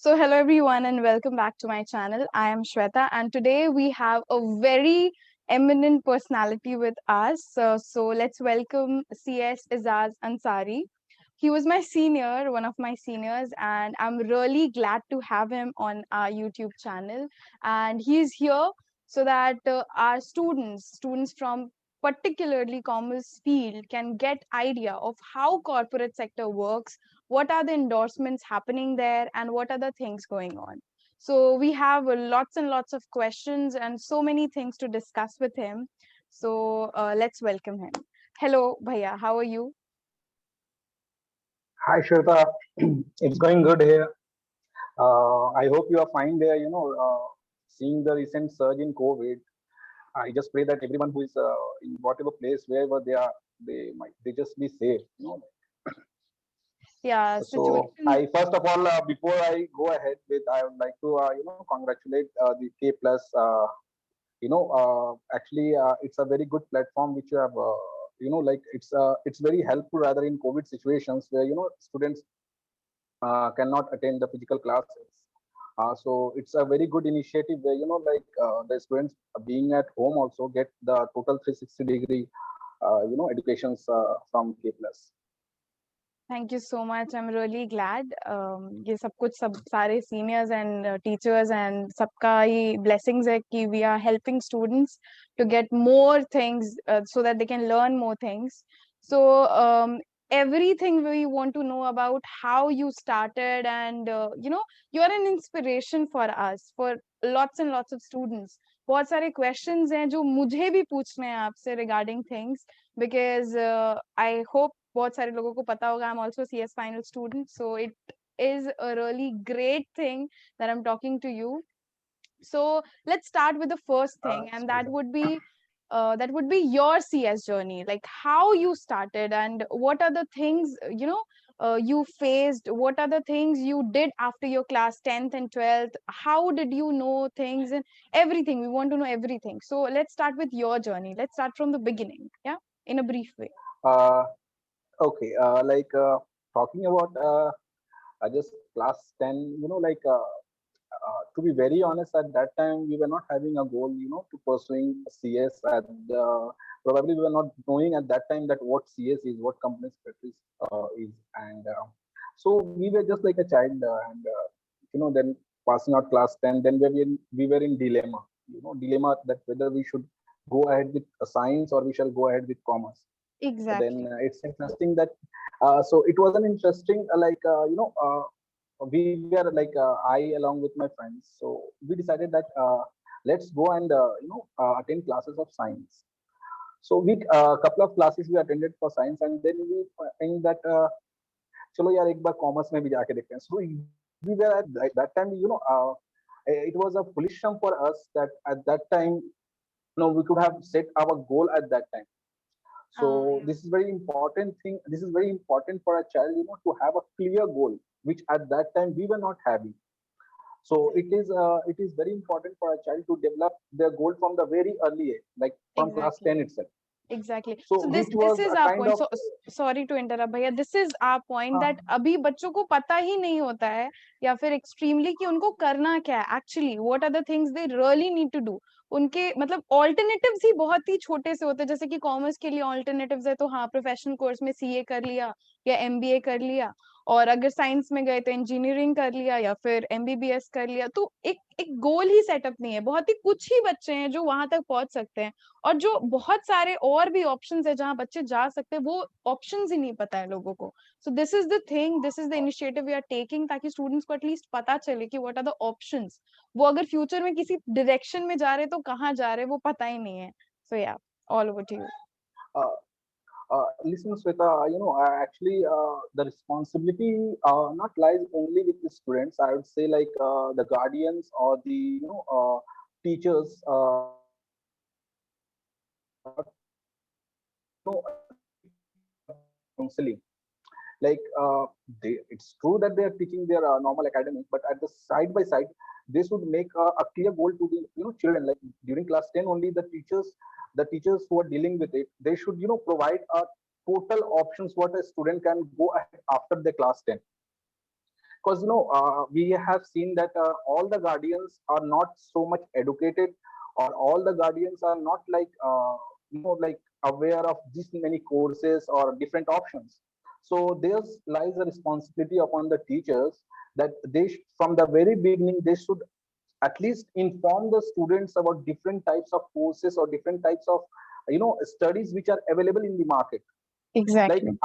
So, hello everyone, and welcome back to my channel. I am Shweta, and today we have a very eminent personality with us. So let's welcome CS Izaz Ansari. He was my senior, one of my seniors, and I'm really glad to have him on our YouTube channel. And he's here so that our students from particularly commerce field can get idea of how corporate sector works, what are the endorsements happening there, and what are the things going on. So we have lots and lots of questions and so many things to discuss with him. So let's welcome him. Hello Bhaiya, how are you? Hi Shweta, it's going good here. I hope you are fine there. Seeing the recent surge in COVID, I just pray that everyone who is in whatever place, wherever they are, they just be safe. Yeah, So situation. I first of all, before I go ahead with, I would like to congratulate the K Plus. It's a very good platform which you have. It's very helpful rather in COVID situations where students cannot attend the physical classes. So it's a very good initiative where the students being at home also get the total 360-degree educations from K Plus. Thank you so much. I'm really glad. ये सब कुछ सब सारे seniors and teachers and सबका ही blessings है कि we are helping students to get more things so that they can learn more things. So everything we want to know about how you started, and you are an inspiration for us, for lots and lots of students. बहुत सारे questions हैं जो मुझे भी पूछने हैं आपसे regarding things, because I hope बहुत सारे लोगों को पता होगा I'm also CS final student, so it is a really great thing that I'm talking to you. So let's start with the first thing, and Excuse me. that would be your CS journey, like how you started and what are the things you faced, what are the things you did after your class 10th and 12th, how did you know things and everything. We want to know everything. So let's start with your journey. Let's start from the beginning, yeah, in a brief way. Uh, okay, talking about just class 10, to be very honest, at that time we were not having a goal, to pursuing CS. Probably we were not knowing at that time that what CS is, what company secretary is, and so we were just like a child, then passing out class 10, then we were in dilemma, dilemma that whether we should go ahead with science or we shall go ahead with commerce. Then Exactly. it's interesting that so it was an interesting we were I along with my friends, so we decided that let's go and attend classes of science. So we couple of classes we attended for science, and then we think that चलो यार एक बार commerce में भी जाके देखते हैं. So we were at that time, it was a foolish sum for us that at that time, we could have set our goal at that time. So Yeah. this is very important thing. This is very important for a child, to have a clear goal, which at that time we were not having. So it is very important for a child to develop their goal from the very early age, like from class Exactly. 10 itself. Exactly. So So this which this was is a our kind point. of So sorry to interrupt भैया. This is our point uh, that अभी बच्चों को पता ही नहीं होता है या फिर extremely कि उनको करना क्या है. Actually, what are the things they really need to do? उनके मतलब alternatives ही बहुत ही छोटे से होते हैं. जैसे कि कॉमर्स के लिए alternatives है तो हाँ प्रोफेशनल कोर्स में सीए कर लिया या एमबीए कर लिया, और अगर साइंस में गए तो इंजीनियरिंग कर लिया या फिर एमबीबीएस कर लिया. तो एक एक गोल ही सेटअप नहीं है. बहुत ही कुछ ही बच्चे हैं जो वहां तक पहुंच सकते हैं, और जो बहुत सारे और भी ऑप्शंस है जहां बच्चे जा सकते हैं वो ऑप्शंस ही नहीं पता है लोगों को. So this is the thing, this is the initiative we are taking, ताकि स्टूडेंट्स को एटलीस्ट पता चले कि व्हाट आर द ऑप्शंस. वो अगर फ्यूचर में किसी डायरेक्शन में जा रहे तो कहाँ जा रहे वो पता ही नहीं है. So yeah, all over to you. uh, listen, Sweta, actually, the responsibility not lies only with the students. I would say like the guardians or the teachers, counseling. Like it's true that they are teaching their normal academic, but at the side by side, they should make a clear goal to the children. Like during class 10, only the teachers who are dealing with it, they should provide a total options what a student can go ahead after the class 10. because we have seen that all the guardians are not so much educated, or all the guardians are not like like aware of these many courses or different options. So there lies a responsibility upon the teachers that from the very beginning they should at least inform the students about different types of courses or different types of studies which are available in the market. Like Exactly.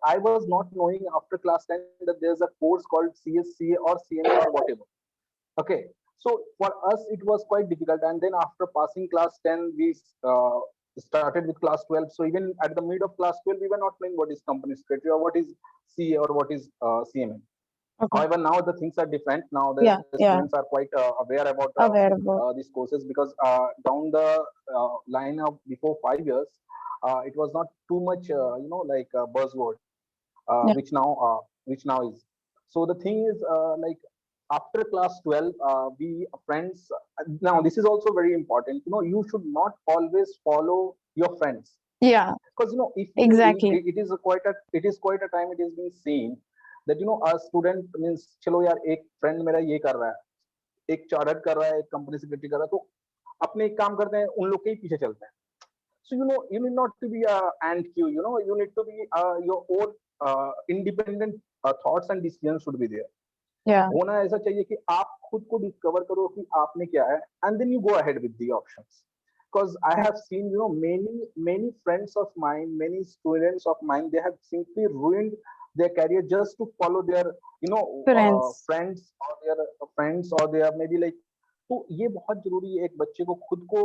I was not knowing after class 10 that there's a course called CSCA or CMA or whatever. Okay, so for us it was quite difficult, and then after passing class 10, we started with class 12. So even at the mid of class 12, we were not knowing what is company secretary or what is CA or what is CMA. Okay. However, now the things are different. Now the Yeah, students yeah. are quite aware about Aware about. these courses, because down the line of before 5 years, it was not too much, like buzzword, Yeah. which now is. So the thing is, like after class 12, we friends. Now this is also very important. You should not always follow your friends, Yeah, because if exactly. it is quite a time it is being seen that a student means चलो यार एक friend मेरा ये कर रहा है, एक chartered कर रहा है, एक कंपनी सेक्रेटरी कर रहा है, तो अपने एक काम करते हैं, उन लोग के ही पीछे चलते हैं. So you need not to be a ant queue. You need to be your own independent thoughts and decisions should be there. Yeah, होना ऐसा चाहिए कि आप खुद को डिस्कवर करो कि आपने क्या है, and then you go ahead with the options. Because I yeah. have seen many friends of mine, many students of mine, they have simply ruined their career just to follow their Friends. friends, or their maybe like. तो ये बहुत जरूरी है एक बच्चे को खुद को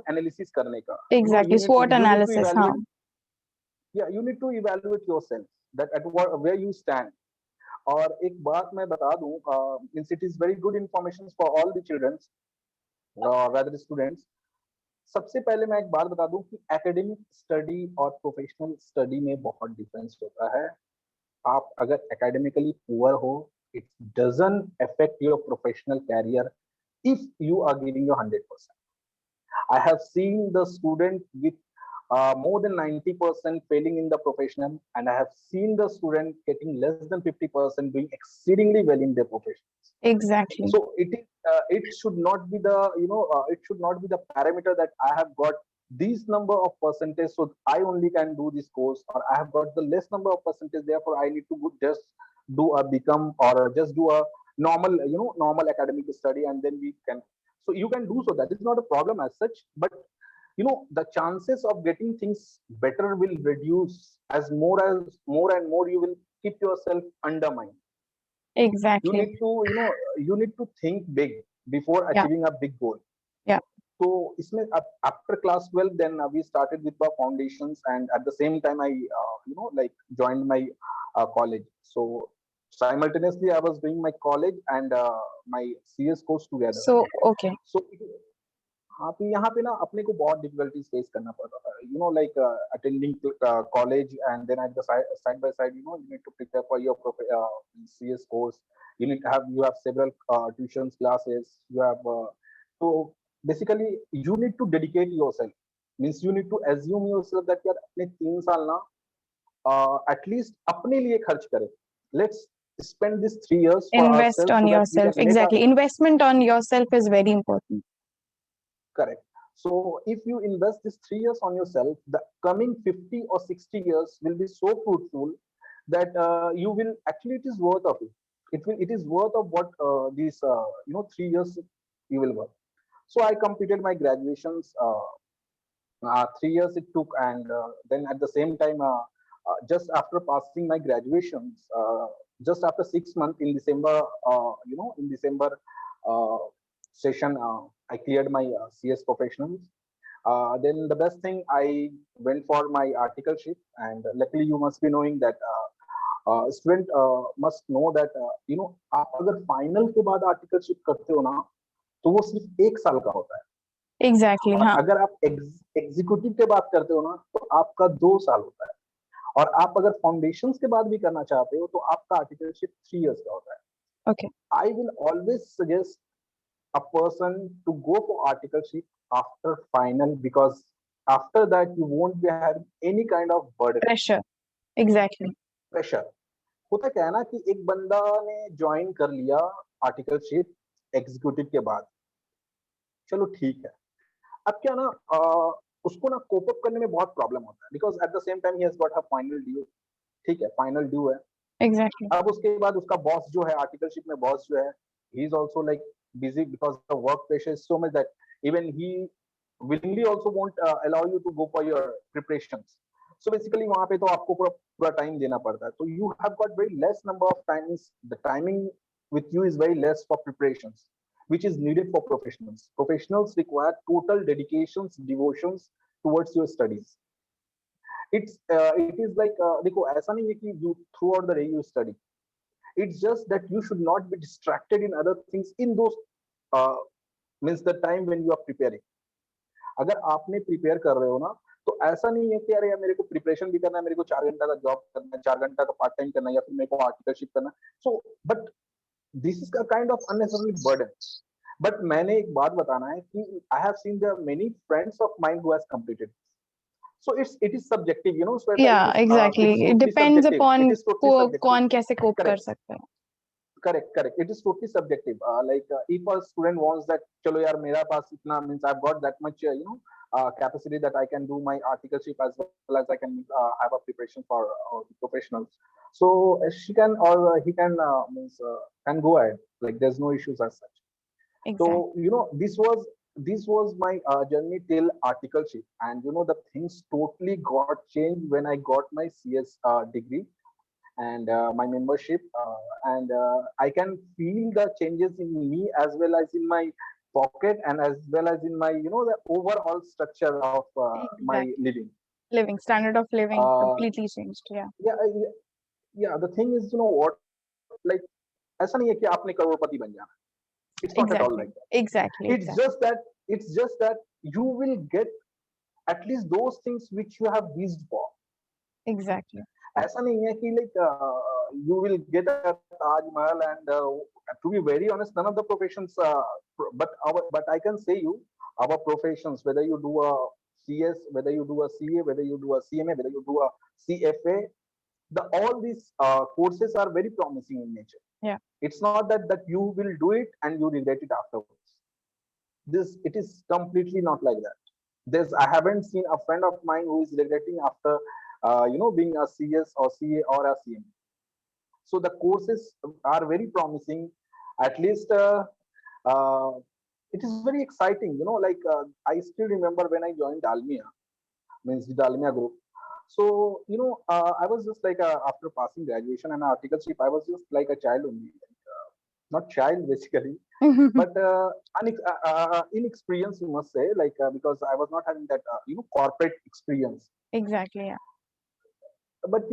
एनालिसिस करने का. Exactly. SWOT You need to analysis. Huh. evaluate. Yeah, you need to evaluate yourself that at where you stand. और एक बात मैं बता दूं, means it is very good information for all the childrens, whether students. सबसे पहले मैं एक बात बता दूं कि एकेडमिक स्टडी और प्रोफेशनल स्टडी में बहुत डिफरेंस होता है. आप अगर एकेडमिकली पुअर हो, it doesn't affect your professional career if you are giving your 100%. I have seen the student with more than 90% failing in the professional, and I have seen the student getting less than 50% doing exceedingly well in their professions. Exactly. So it should not be the it should not be the parameter that I have got these number of percentage, so I only can do this course, or I have got the less number of percentage, therefore I need to just do a become or just do a normal academic study, and then we can. So you can do so. That is not a problem as such, but the chances of getting things better will reduce as more and more you will keep yourself undermined. Exactly. You need to think big before achieving a big goal. Yeah. So isme after class 12, then we started with the foundations, and at the same time I like joined my college. So simultaneously I was doing my college and my CS course together. So okay. So हाँ, तो यहाँ पे ना अपने को बहुत difficulties face करना पड़ता था, like attending college, and then at the side by side, you need to prepare for your CS course. You have several tuitions classes. You have so basically you need to dedicate yourself. Means you need to assume yourself that यार अपने 3 साल ना at least अपने लिए खर्च करें. Let's spend this 3 years for invest ourselves, on so that we yourself. can make Exactly. Investment on yourself is very important. Correct. So if you invest this 3 years on yourself, the coming 50 or 60 years will be so fruitful that you will actually, it is worth of it. It is worth of what these 3 years you will work. So I completed my graduations. 3 years it took, and then at the same time, just after passing my graduations, just after 6 months in December, in December session, I cleared my CS professionals. Then the best thing, I went for my articleship, and luckily you must be knowing that student must know that आप अगर final के बाद articleship करते हो ना, तो वो सिर्फ 1 साल का होता है. Exactly. और हाँ. अगर आप एग्जीक्यूटिव के बाद करते हो ना, तो आपका 2 साल होता है. और आप अगर फाउंडेशंस के बाद भी करना चाहते हो, तो आपका आर्टिकलशिप 3 इयर्स का होता है. Okay. I will always suggest a person to go for articleship after final, because after that you won't be having any kind of burden. Pressure. Exactly. Pressure. होता क्या है ना कि एक बंदा ने ज्वाइन कर लिया आर्टिकलशिप एग्जीक्यूटिव के बाद, चलो ठीक है। अब क्या ना उसको ना कोप अप करने में बहुत प्रॉब्लम होता है, because at the same time he has got a final due. ठीक है, फाइनल ड्यू है। एग्जैक्टली। अब उसके बाद उसका बॉस जो है आर्टिकलशिप में, बॉस जो है, he is also like busy because the work pressure is so much that even he willingly also won't allow you to go for your preparations. So basically वहां पे तो आपको पूरा पूरा टाइम देना पड़ता है, तो you have got very less number of times, the timing with you is very less for preparations, which is needed for professionals. Professionals require total dedications, devotions towards your studies. It is like देखो ऐसा नहीं है कि you throughout the day you study. It's just that you should not be distracted in other things in those uh, means the time when you are preparing. अगर आपने prepare कर रहे हो ना, तो ऐसा नहीं है कि अरे यार मेरे को प्रिपरेशन भी करना है, मेरे को 4 घंटा का जॉब करना है, 4 घंटा का पार्ट टाइम करना है, या फिर मेरे को आर्टिकलशिप करना है। So but this is kind of unnecessary burden. But मैंने एक बात बताना है कि I have seen there many friends of mine who has completed. So it is subjective, you know Shweta, yeah it exactly, is it totally depends subjective, upon it is totally subjective. कौन कैसे कोप कर correct, सकता है। correct. It is totally subjective. If a student wants that, chalo yaar, mera paas itna means I've got that much, capacity that I can do my articleship as well as I can have a preparation for the professionals. So she can or he can means can go ahead. Like there's no issues as such. Exact So this was my journey till articleship, and the things totally got changed when I got my CS degree and my membership, and I can feel the changes in me as well as in my pocket and as well as in my the overall structure of my exact living. Living standard of living uh, completely changed. या yeah, yeah, the thing is, what, like, ऐसा नहीं है कि आपने करोड़पति बन जाना। It's not at all exactly like that. Exactly it's exactly just that it's just that you will get at least those things which you have wished for. Exactly. ऐसा नहीं है कि like you will get a Taj Mahal, and to be very honest, none of the professions, but I can say you, our professions, whether you do a CS, whether you do a CA, whether you do a CMA, whether you do a CFA, all these courses are very promising in nature. Yeah. It's not that you will do it and you regret it afterwards. It is completely not like that. I haven't seen a friend of mine who is regretting after being a CS or CA or a CM. So the courses are very promising. At least uh, it is very exciting. Like I still remember when I joined Dalmia, means the Dalmia group. So I was just like after passing graduation and articleship, I was just like a child only, not child basically, but inexperienced, you must say, like because I was not having that corporate experience. Exactly. या But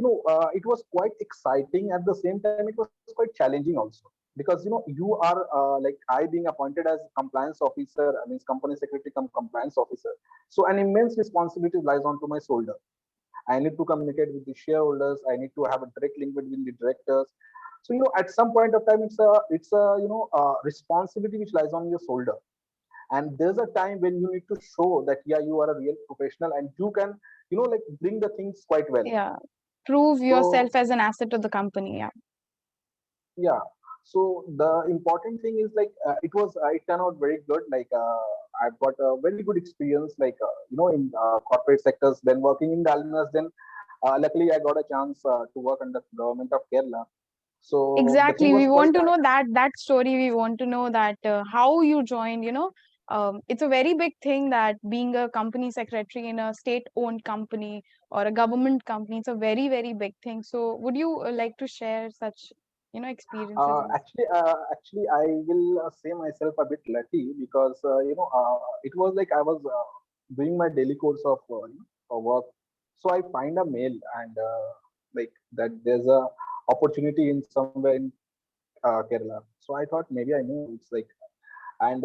it was quite exciting. At the same time, it was quite challenging also, because you are like I being appointed as compliance officer, I mean company secretary come compliance officer, so an immense responsibility lies onto my shoulder. I need to communicate with the shareholders, I need to have a direct link between the directors. So at some point of time, it's a responsibility which lies on your shoulder, and there's a time when you need to show that yeah, you are a real professional and you can like bring the things quite well. या prove So yourself as an asset to the company। या yeah, so the important thing is like it turned out very good. Like I've got a very good experience, like in corporate sectors, then working in Dalmias. Then luckily I got a chance to work under government of Kerala. So the thing exactly, we was quite want to know that story. We want to know that how you joined, it's a very big thing that being a company secretary in a state owned company or a government company, it's a very very big thing. So would you like to share such experiences also? actually I will say myself a bit lucky, because it was like I was doing my daily course of work. So I find a mail, and like that there's a opportunity in somewhere in Kerala. So I thought maybe I know it's like, and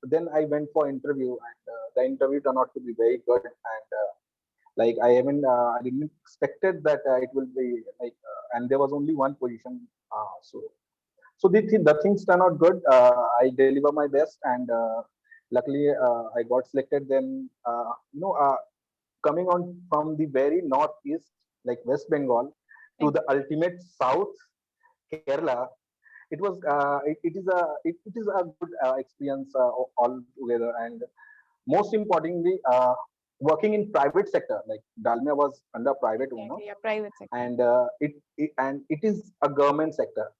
then I went for interview, and the interview turned out to be very good, and like I didn't expected that it will be like, and there was only one position. So the things turn out good. I deliver my best, and luckily I got selected. Then coming on from the very northeast, like West Bengal, to the ultimate south, Kerala. It was it is a good experience all together, and most importantly, working in private sector, like Dalmia was under private owner, Exactly, yeah, private sector. and it is a government sector.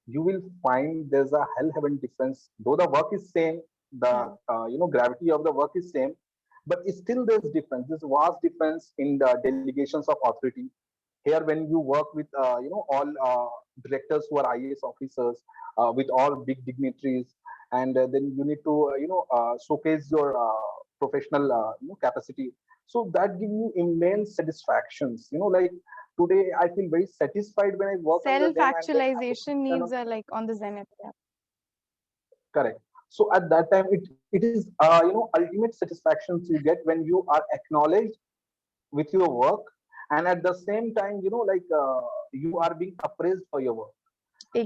You will find there's a hell heaven difference. Though the work is same, the Yeah. gravity of the work is same, but still there's difference. There's vast difference in the delegations of authority. Here, when you work with all directors who are IAS officers, with all big dignitaries, and then you need to showcase your professional capacity. So that gives you immense satisfactions. Like today, I feel very satisfied when I work under them, and then I would, Self-actualization needs are like on the zenith. Yeah. correct. So at that time, it is ultimate satisfactions you get when you are acknowledged with your work, and at the same time, you are being appraised for your work.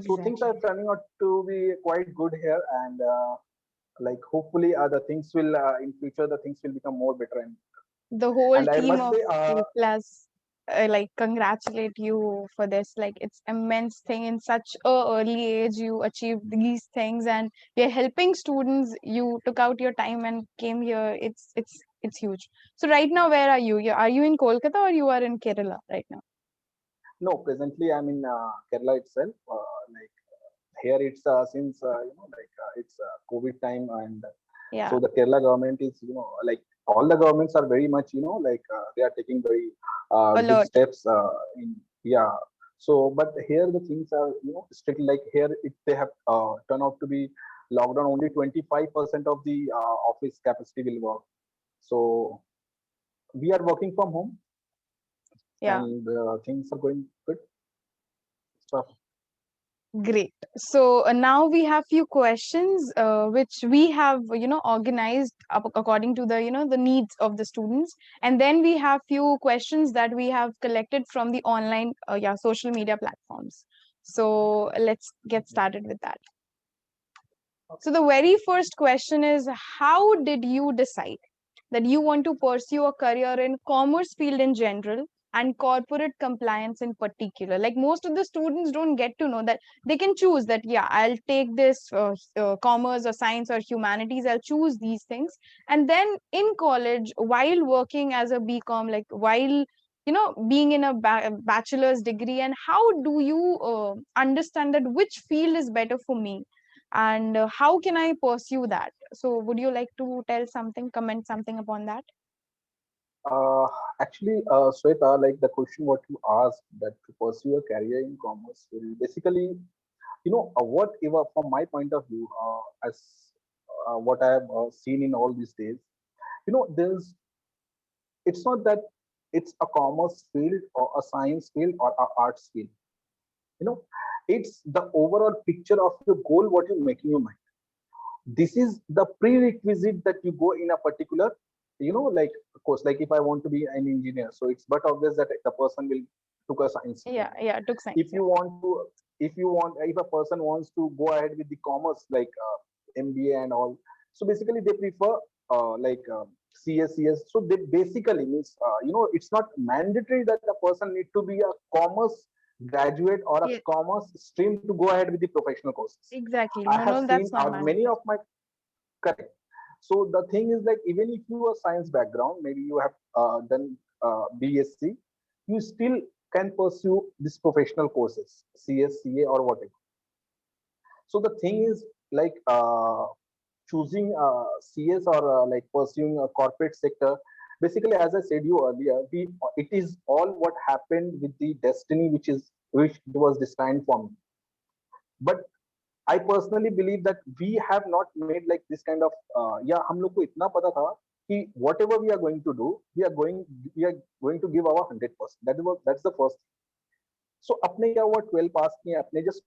So things are Exactly. turning out to be quite good here, and like hopefully the things will in future the things will become more better. The whole And I team must of say, people has like congratulate you for this. Like it's immense thing in such a early age you achieved these things and you're helping students. You took out your time and came here. It's huge. So right now, where are you? Are you in Kolkata or you are in Kerala right now? no, presently I'm in Kerala itself. Like here it's since it's COVID time, and Yeah, so the Kerala government is like all the governments are very much like they are taking very good alert. steps in, yeah. So but here the things are strictly like here they have turned out to be lockdown. Only 25% of the office capacity will work. So we are working from home, Yeah. and things are going good stuff. Great. So now we have few questions which we have organized according to the the needs of the students, and then we have few questions that we have collected from the online social media platforms. So let's get started with that. So the very first question is, how did you decide that you want to pursue a career in commerce field in general and corporate compliance in particular? Like most of the students don't get to know that they can choose that, yeah, I'll take this commerce or science or humanities, I'll choose these things. And then in college, while working as a BCom, like while being in a bachelor's degree, and how do you understand that which field is better for me, and how can I pursue that? So would you like to tell something, comment something upon that? Uh, Actually, Sweta, like the question what you asked, that to pursue a career in commerce will basically, whatever from my point of view, as what I have seen in all these days, there's it's not that it's a commerce field or a science field or a arts field. You know, it's the overall picture of your goal, what you make in your mind. This is the prerequisite that you go in a particular, like of course, like if I want to be an engineer, so it's but obvious that the person will took a science stream. Yeah, yeah, took science. If Yeah. you want to, if a person wants to go ahead with the commerce, like MBA and all, so basically they prefer CS. So they basically means it's not mandatory that the person need to be a commerce graduate or a Yeah, commerce stream to go ahead with the professional courses. exactly. I No, have no, seen that's not many mandatory. of my, correct. So the thing is, like, even if you are science background, maybe you have done BSc, you still can pursue these professional courses, CS, CA, or whatever. So the thing is, like, choosing CS or like pursuing a corporate sector. Basically, as I said you earlier, it is all what happened with the destiny, which was destined for me. But I personally believe that we have not made like this kind of yeah, हम लोग को इतना पता था कि whatever we are going to do, we are going to give our 100%. That's the first. So अपने क्या हुआ, 12 पास किए, अपने just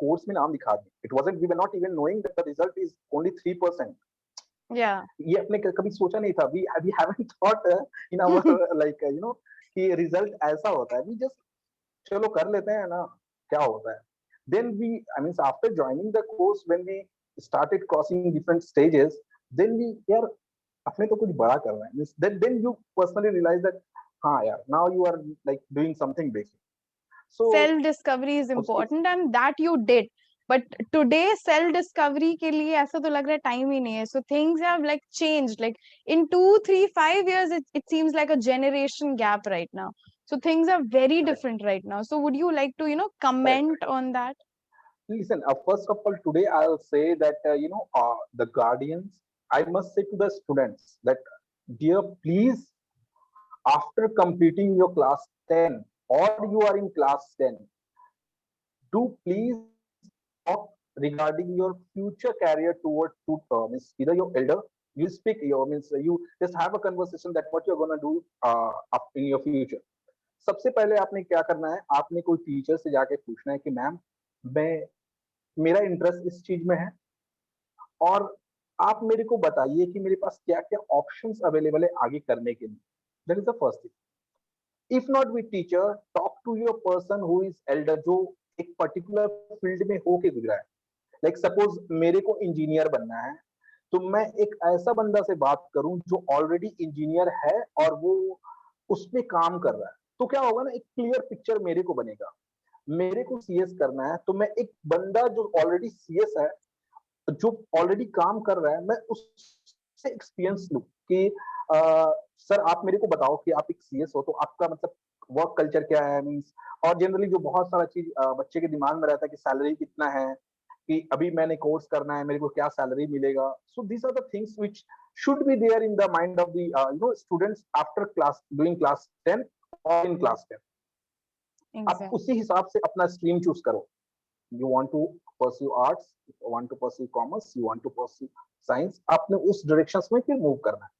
कोर्स में नाम लिखा दिए. It wasn't, we were not even knowing that the result is only 3%. Yeah. ये अपने कभी सोचा नहीं था. We haven't thought in our like कि result ऐसा होता है. We just चलो कर लेते हैं ना, क्या होता है. Then I mean, after joining the course, when we started crossing different stages, then यार अपने तो कुछ बड़ा करना है. Then you personally realize that हाँ यार, now you are like doing something big. So self discovery is उसके important and that you did, but today self discovery के लिए ऐसा तो लग रहा है टाइम ही नहीं है. So things have like changed, like in 2 3 5 years it seems like a generation gap right now. So things are very correct, different right now. So would you like to correct. comment on that? Listen, first of all, today I'll say that the guardians. I must say to the students that, dear, please, after completing your class 10 or you are in class 10, do please talk regarding your future career toward two means either your elder. You speak your means you just have a conversation that what you're gonna do up in your future. सबसे पहले आपने क्या करना है, आपने कोई teacher से जाके पूछना है कि मैम, मैं मेरा इंटरेस्ट इस चीज में है और आप मेरे को बताइए कि मेरे पास क्या क्या ऑप्शंस अवेलेबल है आगे करने के लिए. That is the first thing. If not with teacher, talk to your person who is elder, जो एक पर्टिकुलर फील्ड में होके गुजरा है. लाइक सपोज मेरे को इंजीनियर बनना है, तो मैं एक ऐसा बंदा से बात करूं जो ऑलरेडी इंजीनियर है और वो उसमें काम कर रहा है. तो क्या होगा ना, एक क्लियर पिक्चर मेरे को बनेगा. मेरे को सीएस करना है, तो मैं एक बंदा जो ऑलरेडी सीएस है, जो ऑलरेडी काम कर रहा है, मैं उससे एक्सपीरियंस लूं कि सर आप मेरे को बताओ कि आप एक सीएस हो तो आपका मतलब वर्क कल्चर क्या है. मींस और जनरली जो बहुत सारा चीज बच्चे के दिमाग में रहता है कि सैलरी कितना है, कि अभी मैंने कोर्स करना है, मेरे को क्या सैलरी मिलेगा. So these are the things which should be there in the mind of the students after class doing class 10 और इन क्लास 10. आप Exactly. उसी हिसाब से अपना स्ट्रीम चूज करो. You want to pursue arts, you want to pursue commerce, you want to pursue science. आपने उस directions में फिर मूव करना है.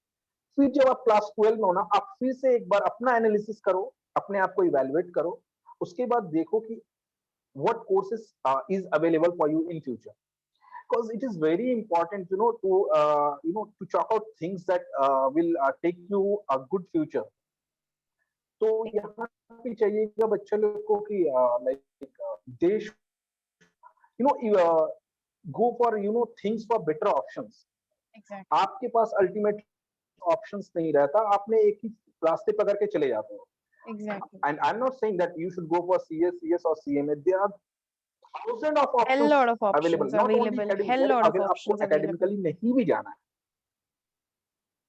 फिर जब आप क्लास 12 में हो ना, आप फिर से एक बार अपना एनालिसिस करो, अपने आप को इवैल्यूएट करो. उसके बाद देखो कि what courses is available for you in future, because it is very important to chalk out things that will take you a good future. तो यहाँ पे चाहिएगा बच्चे लोग को कि लाइक देश go for things for better options. Exactly. आपके पास अल्टीमेट ऑप्शंस नहीं रहता, आपने एक ही रास्ते पकड़ के चले जाते हो. Exactly. And I'm not saying that you should go for CS or CMA. There are thousands of Hell options lot of available. options Not only available. Hell academically, lot of अगर आपको options available. academically नहीं भी जाना है,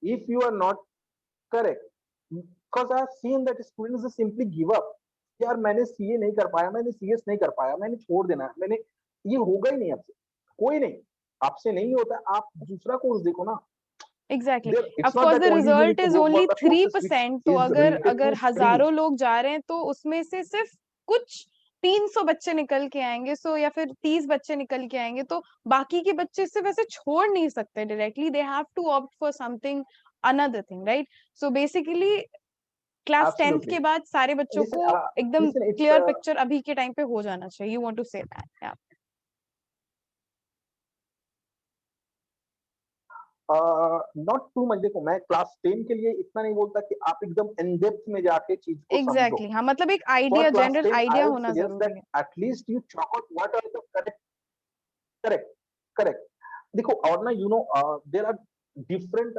if you are not correct, because I have seen that students just simply give up. यार मैंने CA नहीं कर पाया, मैंने सीएस नहीं कर पाया, मैंने छोड़ देना है, मैंने ये होगा ही नहीं आपसे. कोई नहीं, आपसे नहीं होता, आप दूसरा कोर्स देखो ना. Exactly. It's Of not course, that the only you result need to is go for only the three courses which percent तो is अगर related अगर to studying. हजारों लोग जा रहे हैं तो उसमें से सिर्फ कुछ 300 बच्चे निकल के आएंगे, सो या फिर 30 बच्चे निकल के आएंगे, तो बाकी के बच्चे सिर्फ ऐसे छोड़ नहीं सकते directly. They have to opt for something another thing, right? So basically class 10th के Absolutely. बाद सारे बच्चों Listen, को एकदम it's क्लियर पिक्चर अभी के टाइम पे हो जाना चाहिए. You want to say that? Not too much. देखो मैं क्लास 10 के लिए इतना नहीं बोलता कि आप एकदम इन डेप्थ में जाके चीज को समझो. एग्जैक्टली. हाँ, मतलब एक for idea, class general 10 idea I would होना सजेस्ट जरूरी दैट है. At least you chalk out what are the correct correct correct. देखो और ना there are different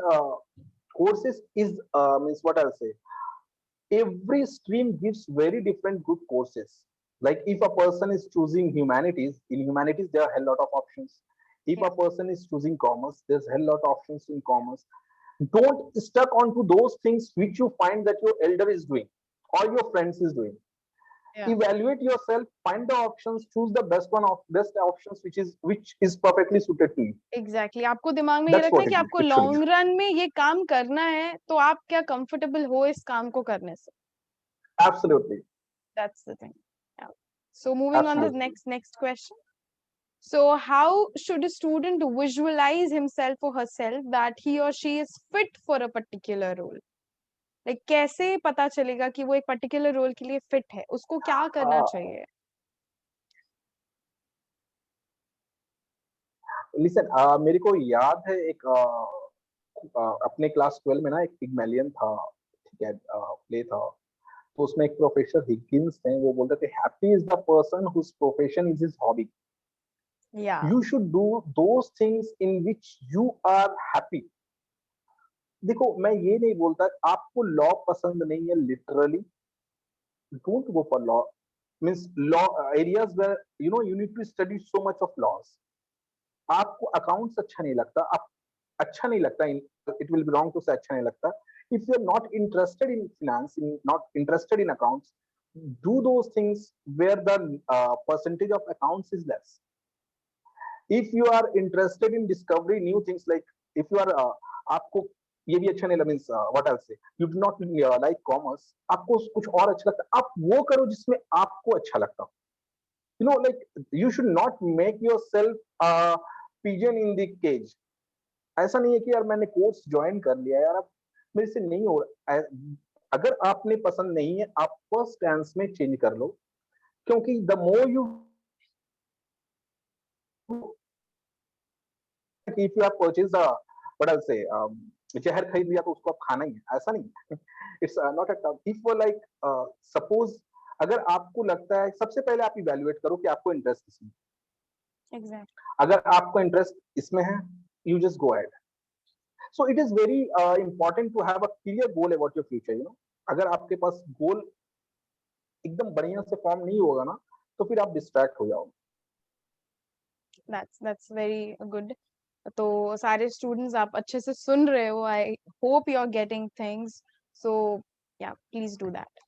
courses is means what I'll say, every stream gives very different good courses. Like if a person is choosing humanities, in humanities there are a hell lot of options. If a Yes. person is choosing commerce, there's a hell lot of options in commerce. Don't stuck onto those things which you find that your elder is doing or your friends is doing. Yeah. Evaluate yourself, find the options, choose the best options which is perfectly suited to you. Exactly. आपको दिमाग में ये That's रखना है what कि आपको it should be. Long run में ये काम करना है, तो आप क्या कंफर्टेबल हो इस काम को करने से. Absolutely. That's the thing. So moving on to the Absolutely. next question. So how should a student visualize himself or herself that he or she is fit for a particular role? Like कैसे पता चलेगा कि वो एक particular role के लिए fit है? उसको क्या करना uh, चाहिए? Listen, मेरे को याद है एक अपने क्लास 12 में ना एक पिग्मेलियन था, ठीक है, प्ले था. तो उसमें एक प्रोफेसर हिगिंस थे, वो बोलते थे happy is the person whose profession is his hobby. Yeah. You should do those things in which you are happy. देखो मैं ये नहीं बोलता आपको लॉ पसंद नहीं है literally, don't go for law. means law areas where you need to study so much of laws. आपको अकाउंट्स अच्छा नहीं लगता, आप अच्छा नहीं लगता, it will be wrong to say अच्छा नहीं लगता. If you are not interested in finance, not interested in accounts, do those things where the percentage of accounts is less. If you are interested in discovery new things, like if you are आपको ये भी अच्छा नहीं लगता, means what I से you do not like commerce, आपको कुछ और अच्छा लगता है, आप वो करो जिसमें आपको अच्छा लगता हो. Like you should not make yourself pigeon in the cage. ऐसा नहीं है कि यार मैंने कोर्स ज्वाइन कर लिया यार, अब मेरे से नहीं हो रहा. अगर आपने पसंद नहीं है, आप फर्स्ट चांस में चेंज कर लो, क्योंकि the more you if you have purchase what I से जहर खरीद लिया तो उसको आप खाना ही है, ऐसा नहीं है. It's not a if like suppose अगर आपको लगता है, सबसे पहले आप इवैल्यूएट करो कि आपको इंटरेस्ट किसमें. Exactly. अगर आपको इंटरेस्ट इसमें है, you just go ahead. So it is very important to have a clear goal about your future. अगर आपके पास गोल एकदम बढ़िया से फॉर्म नहीं होगा ना, तो फिर आप डिस्ट्रैक्ट हो जाओगे. That's very good. तो सारे स्टूडेंट्स आप अच्छे से सुन रहे हो. I hope you are getting things. So yeah, please do that.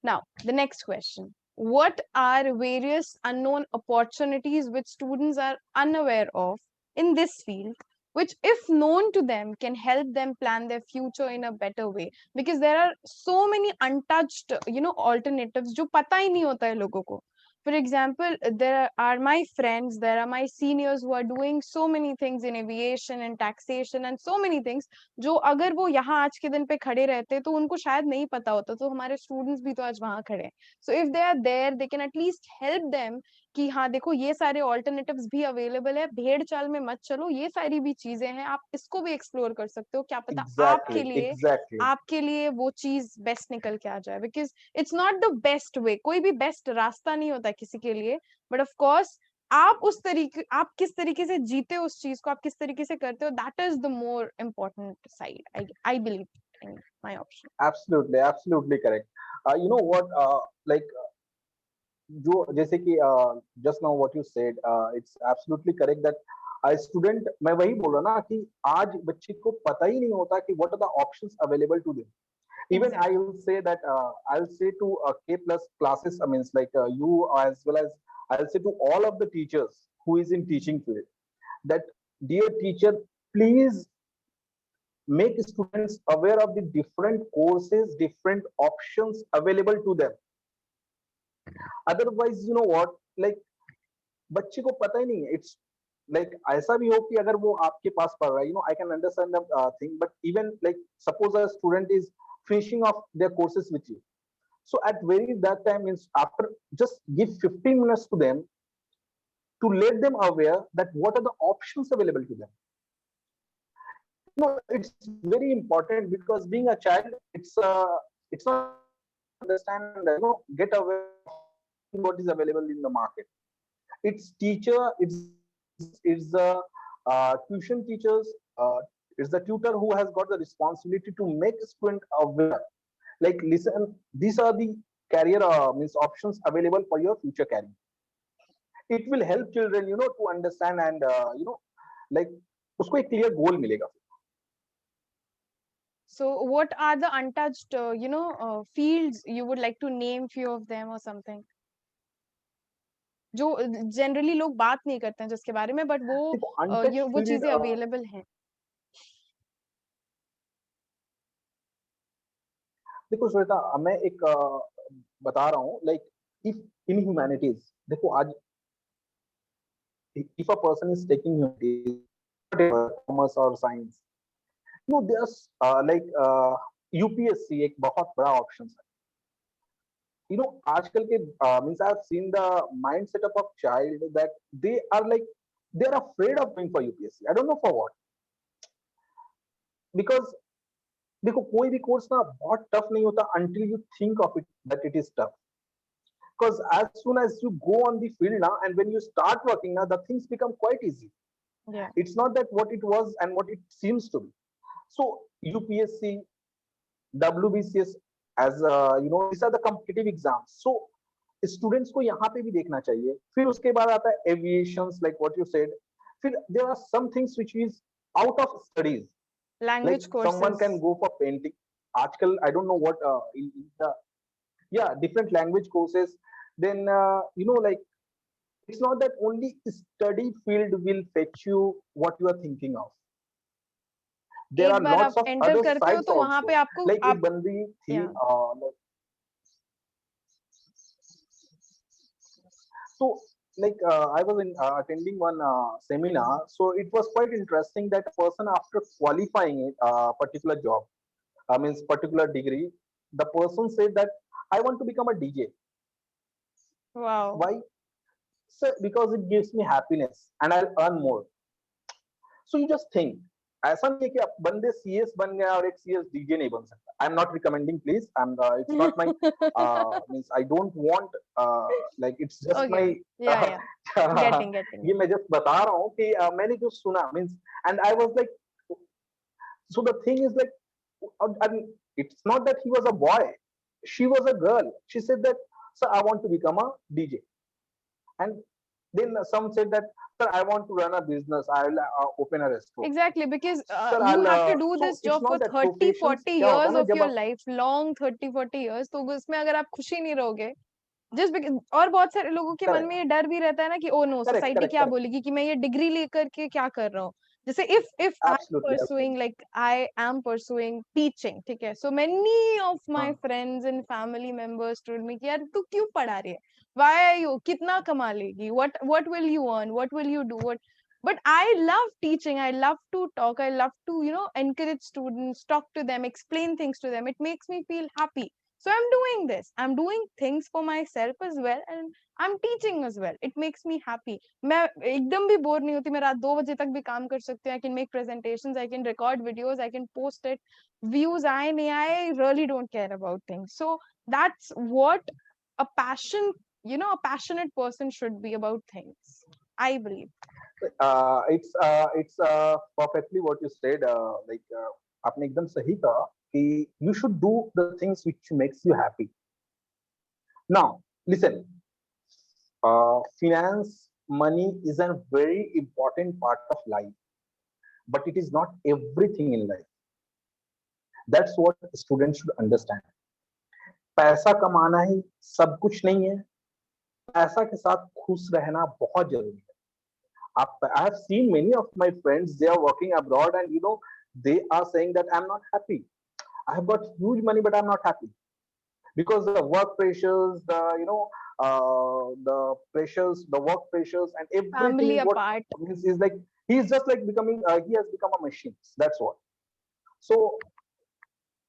Now, the next question. What are various unknown opportunities which students are unaware of in this field, which, if known to them, can help them plan their future in a better way? Because there are so many untouched, alternatives जो पता ही नहीं होता है लोगों को. For example, there are my friends, there are my seniors who are doing so many things in aviation and taxation and so many things, जो अगर वो यहाँ आज के दिन पे खड़े रहते तो उनको शायद नहीं पता होता. तो हमारे स्टूडेंट्स भी तो आज वहां खड़े हैं. So if they are there, they can at least help them कि हाँ देखो, ये सारे ऑल्टरनेटिव्स भी अवेलेबल है, भेड़ चाल में मत चलो, ये सारी भी चीजें हैं, आप इसको भी एक्सप्लोर कर सकते हो. क्या पता एग्जैक्टली एग्जैक्टली आपके लिए वो चीज बेस्ट निकल के आ जाए. Because it's not the best way, कोई भी बेस्ट रास्ता नहीं होता किसी के लिए. बट ऑफ कोर्स आप किस तरीके से जीते उस चीज को, आप किस तरीके से करते हो, that is the more important side, I believe in my option. Absolutely absolutely correct. You know what, like जो जैसे कि just now what you said, it's absolutely correct that student, मैं वही बोल रहा ना कि आज बच्चे को पता ही नहीं होता कि what are the options available to them. Even I will say that I'll say to K plus classes, I mean like you as well as I'll say to all of the teachers who is in teaching field, that dear teacher, please make students aware of the different courses, different options available to them. Otherwise, you know what, like बच्चे को पता ही नहीं है. It's like ऐसा भी हो कि अगर वो आपके पास पढ़ रहा है, I can understand the thing, but even like suppose a student is finishing off their courses with you, so at very that time means after just give 15 minutes to them to let them aware that what are the options available to them. It's very important, because being a child, it's not understand, get aware of what is available in the market. It's teacher, it's the tuition teachers, it's the tutor who has got the responsibility to make a student aware, like listen, these are the career means options available for your future career. It will help children to understand, and like usko ek clear goal milega. So what are the untouched fields you would like to name few of them or something, जो generally लोग बात नहीं करते हैं जिसके बारे में, but वो चीजें अवेलेबल हैं. देखो श्वेता, मैं एक बता रहा हूँ, लाइक इफ इन ह्यूमैनिटीज, देखो आज if a person is taking humanities, commerce or science, there's like UPSC एक बहुत बड़ा ऑप्शन है. आजकल के means I have seen the mindset of a child that they are afraid of going for UPSC. I don't know for what. Because देखो कोई भी course ना बहुत टफ नहीं होता until you think of it that it is tough. Because as soon as you go on the field now and when you start working now, the things become quite easy. Yeah. It's not that what it was and what it seems to be. So UPSC, WBCS, as these are the competitive exams. So students को यहाँ पे भी देखना चाहिए. फिर उसके बाद आता है aviations, like what you said. फिर there are some things which is out of studies, like Language someone can courses. go for painting. Aajkal I don't know what in the, yeah, different language courses. Then like it's not that only study field will fetch you what you are thinking of. There एक are बार आप lots of enter other करते हो sides तो वहां पे also. आपको Like आप एक बंदी थी, या so like I was in attending one seminar, so it was quite interesting that a person after qualifying a particular job, means particular degree, the person said that I want to become a DJ. Wow. Why? So because it gives me happiness and I'll earn more. So you just think, ऐसा नहीं है कि आप बंदे CS बन गया और एक सीएस डीजे नहीं बन सकता. I am not recommending, please. I am, it's not my, means I don't want, like it's just okay. My, या गेटिंग ये मैं जस्ट बता रहा हूँ कि मैंने जो सुना, means, and I was like, so the thing is like, and it's not that he was a boy, she was a girl. She said that, sir, I want to become a DJ. And then some said that, sir, I want to run a business, I'll open a restaurant. Exactly, because Sir, you I'll have to do so this it's job for not that 30 professions. 40 क्या होता है years ना of जब your आप, life, long 30 40 years. तो उसमें अगर आप खुशी नहीं रहोगे, जस्ट बिकॉज, और बहुत सारे लोगों के मन में करेक्ट ये डर भी रहता है ना कि oh no, correct society correct क्या करेक्ट, बोलेगी कि मैं ये डिग्री लेकर के क्या कर रहा हूँ. जैसे if I am absolutely pursuing, absolutely, like I am pursuing teaching, ठीक है, सो मेनी ऑफ माय हाँ friends and family members told me कि यार तू क्यों पढ़ा रही है, व्हाई आर यू, कितना कमा लेगी, what will you earn, what will you do, what. But I love teaching. I love to talk. I love to, encourage students, talk to them, explain things to them. It makes me feel happy. So I'm doing this. I'm doing things for myself as well, and I'm teaching as well. It makes me happy. मैं एकदम भी bore नहीं होती. मैं रात 2 बजे तक भी काम कर सकती हूँ. I can make presentations. I can record videos. I can post it. Views आए नहीं आए, I really don't care about things. So that's what a passion, a passionate person should be about things, I believe. it's perfectly what you said, like आपने एकदम सही कहा कि you should do the things which makes you happy. Now listen, finance, money is a very important part of life, but it is not everything in life. That's what students should understand. पैसा कमाना ही सब कुछ नहीं है. पैसा के साथ खुश रहना बहुत जरूरी है. I have seen many of my friends, they are working abroad, and they are saying that I'm not happy. I have got huge money, but I'm not happy because the work pressures, the pressures, the work pressures, and everything Family is what apart. is like, he's just like becoming, he has become a machine. That's what. So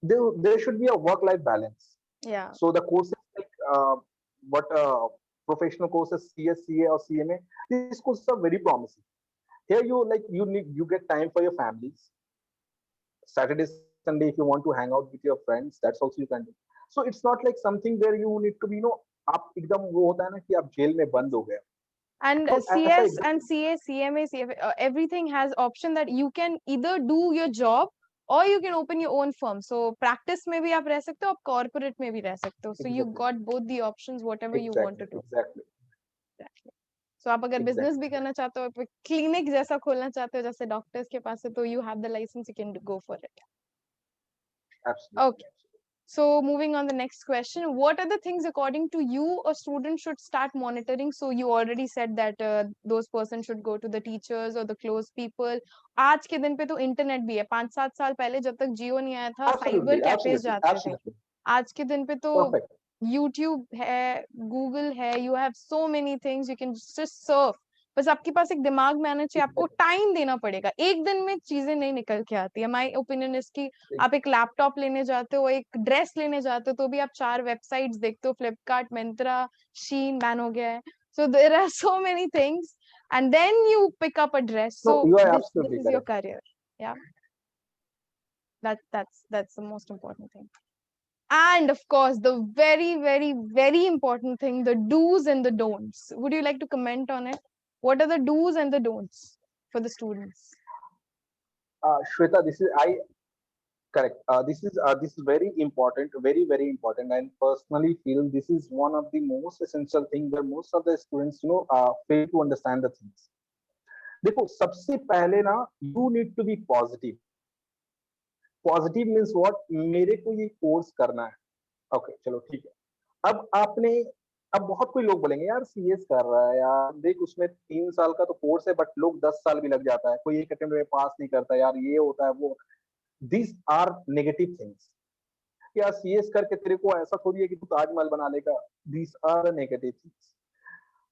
there should be a work-life balance. Yeah. So the courses like what professional courses, CSCA or CMA, these courses are very promising. Here you get time for your families. Saturday, Sunday, if you want to hang out with your friends, that's also you can do. So it's not like something where you need to be, आप एकदम वो होता है ना कि आप jail में बंद हो गए. And तो ऐसा CS एकदम, and CA, CMA, CFA, everything has option that you can either do your job or you can open your own firm. So practice में भी आप रह सकते हो, आप corporate में भी रह सकते हो. So you exactly got both the options, whatever you want exactly to do. exactly Exactly. So आप अगर business exactly भी करना चाहते हो, clinic जैसा खोलना चाहते हो, जैसे doctors के पास है, तो you have the license, you can go for it. absolutely. Okay. So moving on the next question, what are the things according to you a student should start monitoring? So you already said that those persons should go to the teachers or the close people. आज के दिन पे तो internet भी है. 5-7 साल पहले जब तक जियो नहीं आया था, साइबर Absolutely, कैफेज absolutely, जाते थे. absolutely. आज के दिन पे तो Perfect. YouTube है, Google है, you have so many things, you can just surf. बस आपके पास एक दिमाग में आना चाहिए, आपको टाइम देना पड़ेगा. एक दिन में चीजें नहीं निकल के आती है. माय ओपिनियन इसकी, आप एक लैपटॉप लेने जाते हो, एक ड्रेस लेने जाते हो, तो भी आप 4 वेबसाइट्स देखते हो, फ्लिपकार्ट, मिंत्रा, शीन बैन हो गया है. So there are so many things, and then you pick up a dress. No, So you are this absolutely is your correct. career. Yeah, that's the most important thing. And of course, the very, very, very important thing, the do's and the don'ts. Would you like to comment on it? What are the do's and the don'ts for the students? Shweta, this is Correct. This is very important, very very important. And personally feel this is one of the most essential thing where most of the students fail to understand the things. देखो सबसे पहले ना you need to be positive. Positive means what? मेरे को ये course करना है. Okay चलो ठीक है. अब आपने अब बहुत कोई लोग बोलेंगे यार सीएस कर रहा है यार, देख उसमें 3 साल का तो कोर्स है बट लोग 10 साल भी लग जाता है, कोई एक अटेम्प्ट में पास नहीं करता यार, ये होता है वो. These are negative things. या सीएस करके तेरे को ऐसा थोड़ी है कि तू ताजमहल बना लेगा. These are the negative things.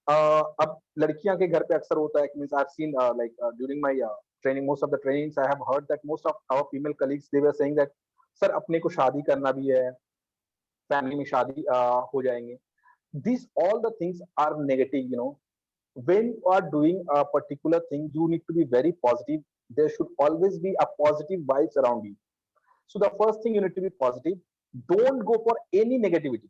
अब लड़कियां के घर पे अक्सर होता है कि means I have seen like during my training, most of the trainings I have heard that most of our female colleagues they were saying that sir अपने को शादी करना भी है, फैमिली में शादी हो जाएंगे. These all the things are negative. When you are doing a particular thing you need to be very positive. There should always be a positive vibes around you. So the first thing you need to be positive. Don't go for any negativity.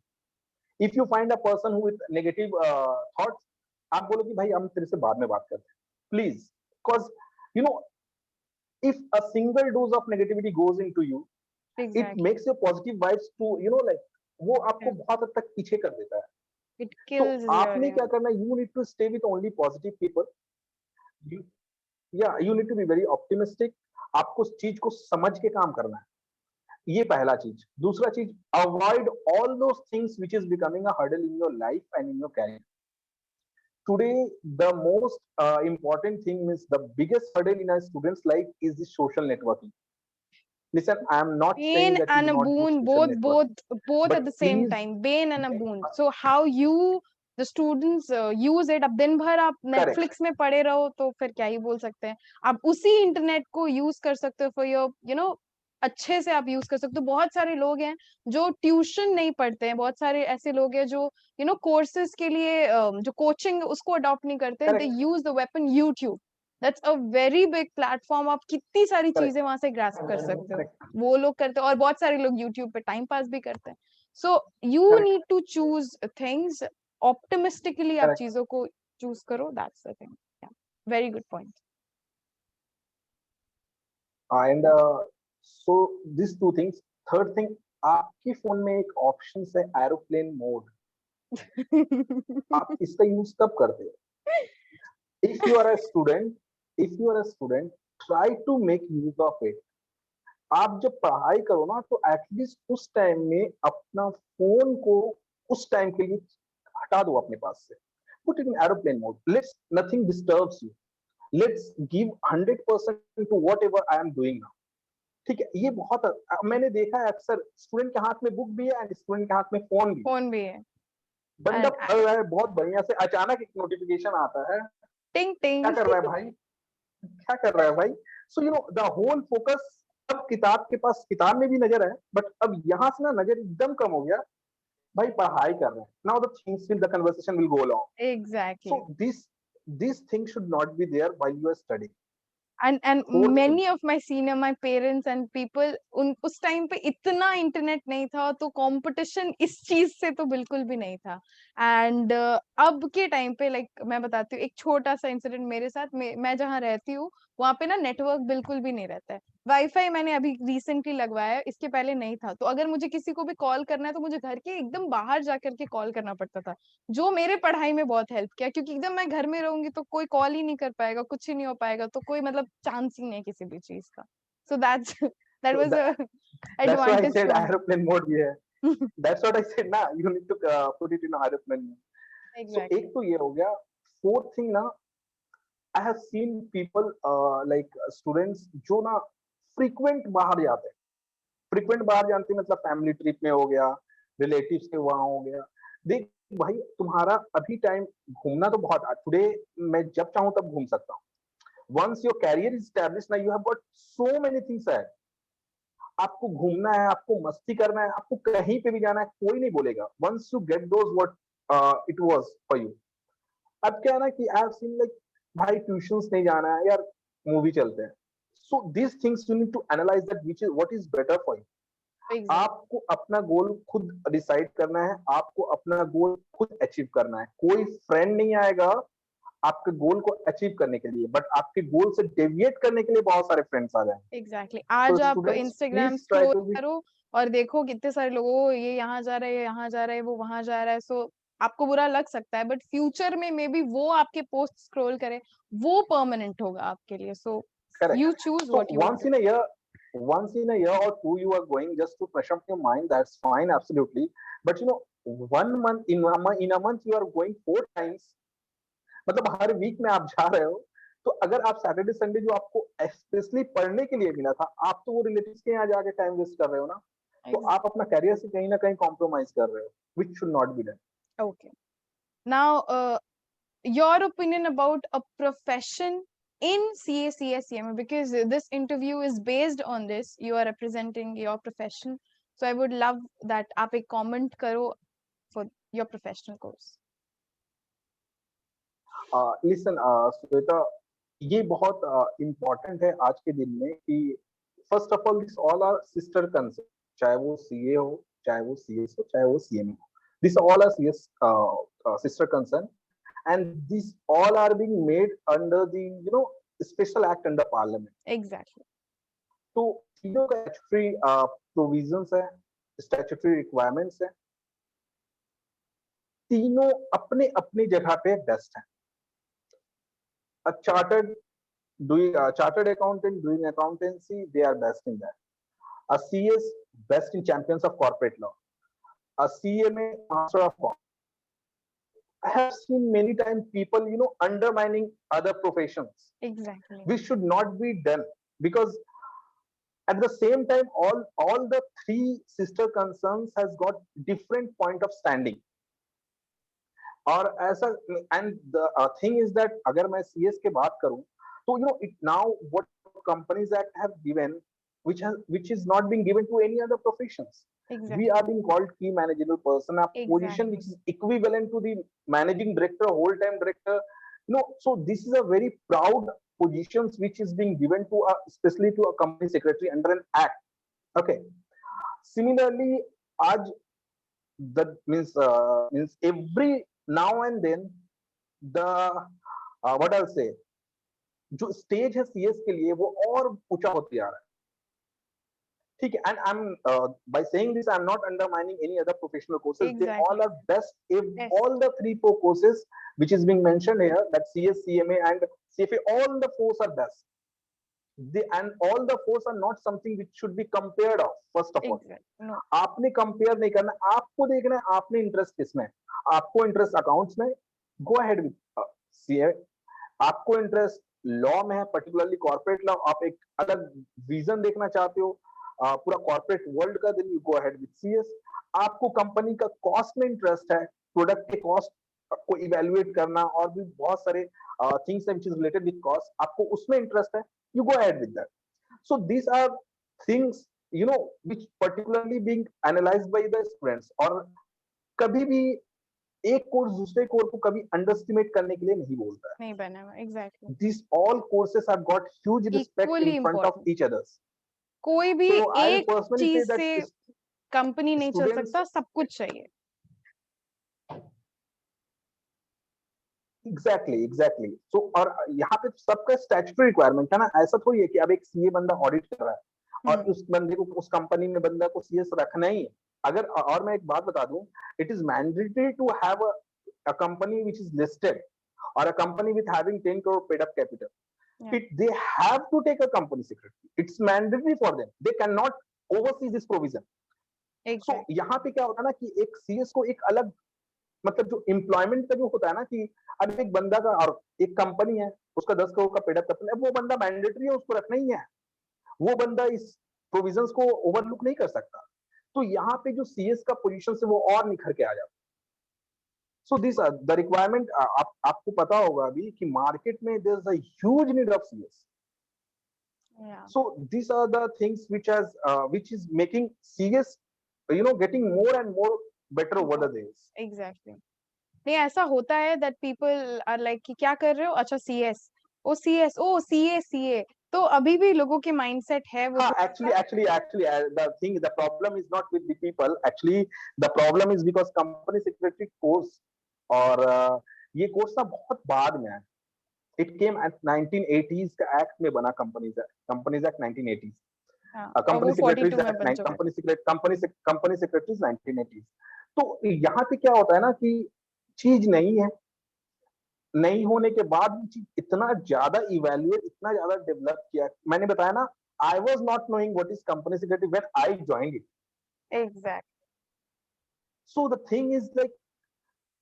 If you find a person who with negative thoughts, आप बोलो कि भाई हम तेरे से बाद में बात करते हैं, please. Because you know if a single dose of negativity goes into you, it Exactly. makes your positive vibes to like वो आपको Yeah. बहुत हद तक पीछे कर देता है. It तो kills your, आपने yeah. क्या करना है, you need to stay with only positive people. You, yeah, you need to be very optimistic. आपको उस चीज को समझ के काम करना है. ये पहला चीज. दूसरा चीज, avoid all those things which is becoming a hurdle in your life and in your career. Today the most important thing is the biggest hurdle in a student's life is the social networking. Listen, I am not saying Bane that you and a not do boon, social both networking, at the but same please, time. Bane and a boon. So how you, the students, use it. अब दिन भर आप correct, Netflix में पड़े रहो तो फिर क्या ही बोल सकते हैं. आप उसी इंटरनेट को यूज कर सकते हो for your, अच्छे से आप यूज कर सकते हो. बहुत सारे लोग हैं जो ट्यूशन नहीं पढ़ते हैं, बहुत सारे ऐसे लोग हैं जो कोर्सेज के लिए जो कोचिंग उसको अडॉप्ट नहीं करते हैं. दे correct, use the weapon YouTube. That's a very big platform. आप कितनी सारी correct, चीजें वहां से ग्रास्प कर सकते हो. correct, वो लोग करते हैं और बहुत सारे लोग यूट्यूब पे टाइम पास भी करते हैं. So you correct, need to choose things optimistically. आप correct. चीजों को चूज करो. That's the thing. Very good point. And so these two things. Third thing, आपके फोन में एक ऑप्शन है एरोप्लेन मोड. आप इसका यूज कब करते हो? If you are a student, try to make use of it. आप जब पढ़ाई करो ना तो एटलीस्ट उस टाइम में अपना फोन को उस टाइम के लिए हटा दो अपने पास से. Put it in aeroplane mode. Nothing disturbs you. Let's give 100% to whatever I am doing now. ठीक है, ये बहुत मैंने देखा है अक्सर स्टूडेंट के हाथ में बुक भी है एंड स्टूडेंट के हाथ में फोन भी. फोन भी है. बंदा पढ़ रहा है बहुत बढ़िया से, अचानक एक नोटिफिकेशन आता है, टिंग क्या टिंग. कर रहा है भाई, क्या कर रहा है भाई. सो द होल फोकस अब किताब के पास, किताब में भी नजर है बट अब यहाँ से ना नजर एकदम कम हो गया. भाई पढ़ाई कर रहे हैं. Now the conversation will go along. Exactly. So this thing should not be there while you are studying. and fourth thing, many of my senior, my parents and people, उन उस टाइम पे इतना इंटरनेट नहीं था तो competition इस चीज से तो बिल्कुल भी नहीं था. एंड अब के टाइम पे लाइक मैं बताती हूँ एक छोटा सा इंसिडेंट मेरे साथ. मैं जहाँ रहती हूँ वहां पे ना नेटवर्क बिल्कुल भी नहीं रहता है. वाईफाई मैंने अभी रिसेंटली लगवाया है, इसके पहले नहीं था. तो अगर मुझे किसी को भी कॉल करना है तो मुझे घर के एकदम बाहर जाकर के कॉल करना पड़ता था, जो मेरे पढ़ाई में बहुत हेल्प किया. क्योंकि एकदम मैं घर में रहूंगी तो कोई कॉल ही नहीं कर पाएगा, कुछ ही नहीं हो पाएगा, तो कोई मतलब चांस ही नहीं है किसी भी चीज का. So that was a that's why I advantage said for aeroplane mode भी है. That's what I said ना, you need to put it in aeroplane mode. So exactly. एक तो ये हो गया. Fourth thing ना, I have seen people like students जो ना frequent बाहर जाते हैं. Frequent बाहर जानते हैं मतलब फैमिली ट्रिप में हो गया, रिलेटिव्स के वहां हो गया. देख भाई तुम्हारा अभी टाइम घूमना तो बहुत, टुडे मैं जब चाहूँ तब घूम सकता हूँ. Once your career is established now you have got so many things ahead. आपको घूमना है, आपको मस्ती करना है, आपको कहीं पे भी जाना है, कोई नहीं बोलेगा. Once you get those what it was for you. अब क्या है ना कि आई हैव सीन लाइक भाई ट्यूशंस नहीं जाना है यार, मूवी चलते हैं. So this things you need to analyse that which is what is better for you. Exactly. आपको अपना गोल खुद डिसाइड करना है, आपको अपना गोल खुद अचीव करना है. कोई फ्रेंड नहीं आएगा आपके गोल को अचीव करने के लिए, बट आपके गोल से डेविएट करने के लिए बहुत सारे फ्रेंड्स आ जाएंगे। एग्जैक्टली तो आज आप students Instagram please try scroll to be करो और देखो कितने सारे लोगों को ये यहाँ जा रहा है, ये यहाँ जा रहा है, वो वहां जा रहा है, सो आपको बुरा लग सकता है, बट फ्यूचर में मे बी वो आपके पोस्ट स्क्रॉल करे, वो परमानेंट होगा आपके लिए, सो correct. You choose So what you want once in a year, once in a year or two, you are going just to brush up your mind. That's fine, absolutely. But you know, 1 month in a month you are going 4 times. मतलब हर week में आप जा रहे हो, तो अगर आप Saturday Sunday जो आपको स्पेशली पढ़ने के लिए मिला था, आप तो वो रिलेटिव्स के यहाँ जाके टाइम वेस्ट कर रहे हो ना, तो टू। आप अपना करियर से कहीं ना कहीं कॉम्प्रोमाइज कर रहे हो, which should not be done. Okay, now your opinion about a profession in CA/CSE because this interview is based on this. You are representing your profession, so I would love that आप एक comment करो for your professional course. Listen Shweta, ये बहुत important है आज के दिन में कि first of all this all are sister concern, चाहे वो सीए हो, चाहे वो सीएस हो, चाहे वो सीएमए हो, this all are CS sister concern, and these all are being made under the special act under parliament. Exactly. तो तीनों का स्टैट्यूटरी प्रोविजंस है, स्टैट्यूटरी रिक्वायरमेंट्स है, तीनों अपने अपनी जगह पे बेस्ट है। A chartered accountant doing accountancy, they are best in that. A CS best in champions of corporate law. A CMA master of law. I have seen many times people, undermining other professions. Exactly. Which should not be done, because at the same time, all the three sister concerns has got different point of standing. और ऐसा, and the thing is that अगर मैं CS के बात करूं, तो it now what Companies Act have given, which is not being given to any other professions. Exactly. We are being called key manageable person, a position which is equivalent to the managing director, whole time director. So this is a very proud positions which is being given to especially to a company secretary under an act. Okay. Similarly, आज that means every now and then the what I'll say, जो stage है CS के लिए वो और ऊंचा होते जा रहा है, ठीक है, and I'm by saying this I'm not undermining any other professional courses. Exactly. They all are best. If yes. All the 4 courses which is being mentioned here, that CS, CMA and CFA, all the 4 are best. And all the 4 are not something which should be compared of. First of all, no. आपने compare नहीं करना, आपको देखना है आपने interest किसमें, आपको interest accounts में, गो अहेड विद सीए, आपको इंटरेस्ट लॉ में है, पर्टिकुलरली कॉर्पोरेट लॉ, आप एक अलग विजन देखना चाहते हो पूरा कॉर्पोरेट वर्ल्ड का, then you go ahead with CS. आपको कंपनी का कॉस्ट में इंटरेस्ट है, प्रोडक्ट के कॉस्ट को इवैल्यूएट करना और भी बहुत सारे थिंग्स हैं which is related with cost, आपको उसमें इंटरेस्ट है, you go ahead with that. So these are things which particularly being analyzed by the students, और कभी भी एक कोर्स दूसरे कोर्स को कभी अंडरस्टिमेट करने के लिए नहीं बोलता है, नहीं बना हुआ। Exactly. These all courses have got huge respect Equally in front of each others. कोई भी so एक चीज से कंपनी नहीं चल सकता, सब कुछ चाहिए। एग्जैक्टली सो और यहाँ पे सबका स्टैट्यूटरी रिक्वायरमेंट है ना, ऐसा थोड़ी है कि अब एक सीए बंदा ऑडिट कर रहा है और उस बंदे को उस कंपनी में बंदा को सीएस रखना ही है। अगर और मैं एक बात बता दूं, it is mandatory to have a company which is listed or a company with having 10 crore paid up capital. Yeah. They have to take a company secretary. It's mandatory for them. They cannot oversee this provision. Exactly. So यहाँ पे क्या होता है ना कि एक CS को एक अलग मतलब जो एम्प्लॉयमेंट का जो होता है ना कि अब एक बंदा का और एक कंपनी है उसका 10 करोड़ का पेड अप कैपिटल, अब वो बंदा मैंडेटरी है, उसको रखना ही है, वो बंदा इस प्रोविजंस को ओवरलुक नहीं कर सकता। तो यहाँ पे जो सीएस का पोजीशन से वो और निखर के आ जाता। सो दिस द रिक्वायरमेंट, आपको पता होगा अभी कि मार्केट में there is a huge need of CS. So this are the things which is making CS getting more and more better over the days. Exactly. नहीं ऐसा होता है that people are like कि क्या कर रहे हो, अच्छा CS, ओ CS, ओ CA, तो अभी भी लोगों के माइंडसेट है वो। Actually, the problem is not with the people. Actually, the problem is because company secretary course और ये कोर्स ना बहुत बाद में आया, It came at 1980s का एक्ट में बना कंपनीज एक्ट 1980s, और कंपनी वो सेक्रेटरीज 42 में एक्ट, बन चुका है। Company secretaries 1980s। तो यहाँ पे क्या होता है ना कि चीज नहीं है, नहीं होने के बाद भी चीज इतना ज्यादा इवेल्युएट, इतना ज्यादा डेवलप किया। मैंने बताया ना, I was not knowing what is company secretary when I joined it. Exact. So the thing is like,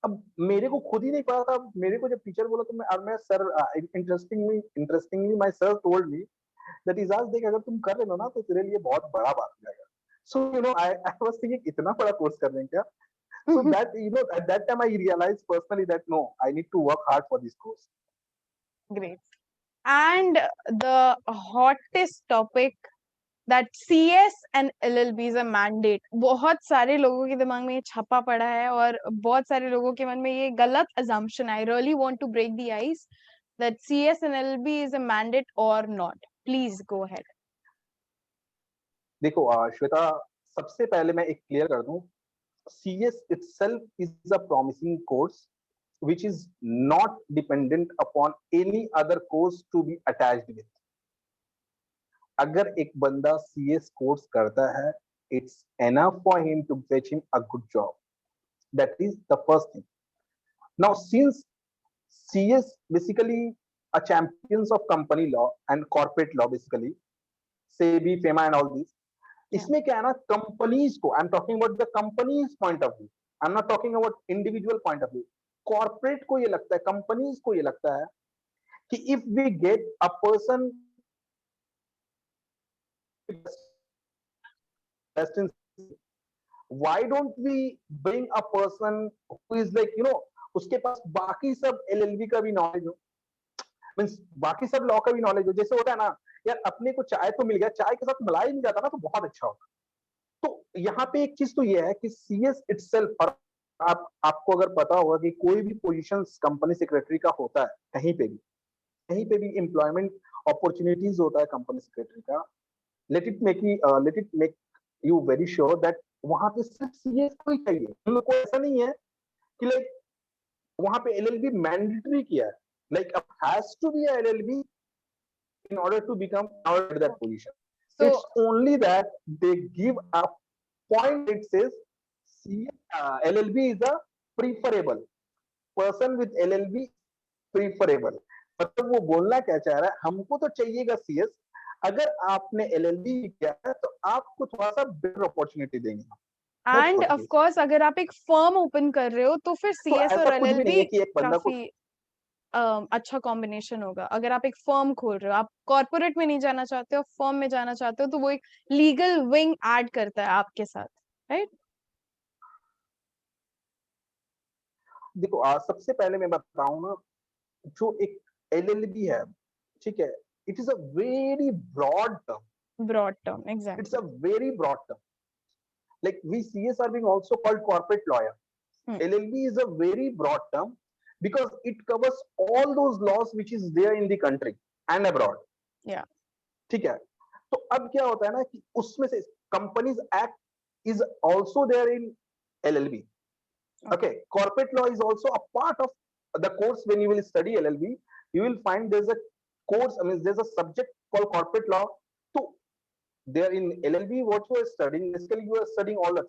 अब मेरे को खुद ही नहीं पता था। मेरे को जब टीचर बोला तो मैं sir, interestingly my sir told me that Ijaz देख, अगर तुम कर रहे हो ना तो तेरे लिए बहुत बड़ा बात हो जाएगा। सो आई वाज थिंकिंग इतना बड़ा कोर्स कर रहे हैं क्या? So that, at that time I realized personally that no, I need to work hard for this course. Great. And the hottest topic, that CS and LLB is a mandate. बहुत सारे लोगों के दिमाग में ये छपा पड़ा है और बहुत सारे लोगों के मन में ये गलत assumption है. I really want to break the ice that CS and LLB is a mandate or not. Please go ahead. देखो श्वेता, सबसे पहले मैं एक क्लियर कर दूं, CS itself is a promising course which is not dependent upon any other course to be attached with. अगर एक बंदा CS कोर्स करता है, it's enough for him to fetch him a good job. That is the first thing. Now, since CS basically a champions of company law and corporate law, basically SEBI, FEMA and all these, इसमें क्या है ना, companies को, I am talking about the companies point of view, I am not talking about individual point of view. Corporate को ये लगता है, companies को ये लगता है कि if we get a person why don't we bring a person who is like, उसके पास बाकी सब LLB का भी नॉलेज हो, मींस बाकी सब लॉ का भी नॉलेज हो। जैसे होता है ना यार, अपने को चाय तो मिल गया, चाय के साथ मलाई मिल जाता ना तो बहुत अच्छा होता। तो यहाँ पे एक चीज तो ये है कि CS इटसेल्फ, और आपको अगर पता होगा कि कोई भी पोजीशन कंपनी सेक्रेटरी का होता है, कहीं पे भी एम्प्लॉयमेंट अपॉर्चुनिटीज होता है कंपनी सेक्रेटरी का, let it make you very sure that वहां पे सिर्फ CS को ही चाहिए। हम लोग को ऐसा नहीं है कि लाइक वहां पे LLB मैंडेटरी किया है, like has to be LLB in order to become out of that position. So it's only that they give a point that says LLB is a preferable person with LLB preferable. मतलब वो बोलना क्या चाह रहा है, हमको तो चाहिएगा CS, अगर आपने LLB किया है तो आपको थोड़ा सा बेटर अपॉर्चुनिटी देंगे। एंड ऑफ कोर्स अगर आप एक फर्म ओपन कर रहे हो तो फिर CS और LLB काफी अच्छा कॉम्बिनेशन होगा। अगर आप एक फर्म खोल रहे हो, आप कॉर्पोरेट में नहीं जाना चाहते हो, फर्म में जाना चाहते हो, तो वो एक लीगल विंग ऐड करता है आपके साथ, राइट? देखो सबसे पहले मैं बताऊं ना, जो एक LLB है, ठीक है, it is a very broad term, exactly, it's a very broad term. Like we CS are being also called corporate lawyer. LLB is a very broad term because it covers all those laws which is there in the country and abroad. Yeah. ठीक है, तो अब क्या होता है ना कि उसमें से companies act is also there in LLB. Okay, corporate law is also a part of the course. When you will study LLB, you will find there's a course, I mean there's a subject called corporate law. So there in LLB, what you are studying, basically you are studying all the,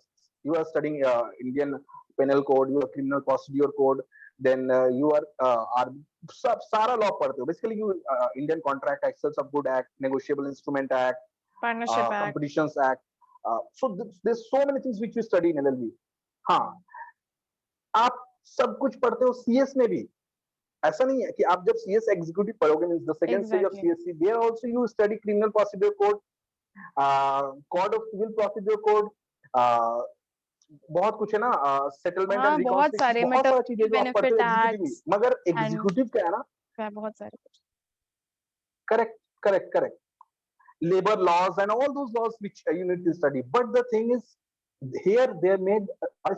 you are studying Indian penal code, your criminal procedure code, then you are सब सारा law पढ़ते हो। Basically you Indian contract act, sales of good act, negotiable instrument act, partnership act, competitions act, so there so many things which you study in LLB। हाँ, आप सब कुछ पढ़ते हो CS में भी। ऐसा नहीं है कि आप जब CS एग्जीक्यूटिव पढ़ोगे, means the second stage of CSC, there also you study criminal procedure code, code of civil procedure code, बहुत कुछ है ना, सेटलमेंट एंड रिकॉन्सिलिएशन, बहुत सारी चीजें जो आप पढ़ते हो एग्जीक्यूटिव में। मगर एग्जीक्यूटिव क्या है ना, बहुत सारे कुछ, correct, labor laws and all those laws which you need to study. But the thing is, here they made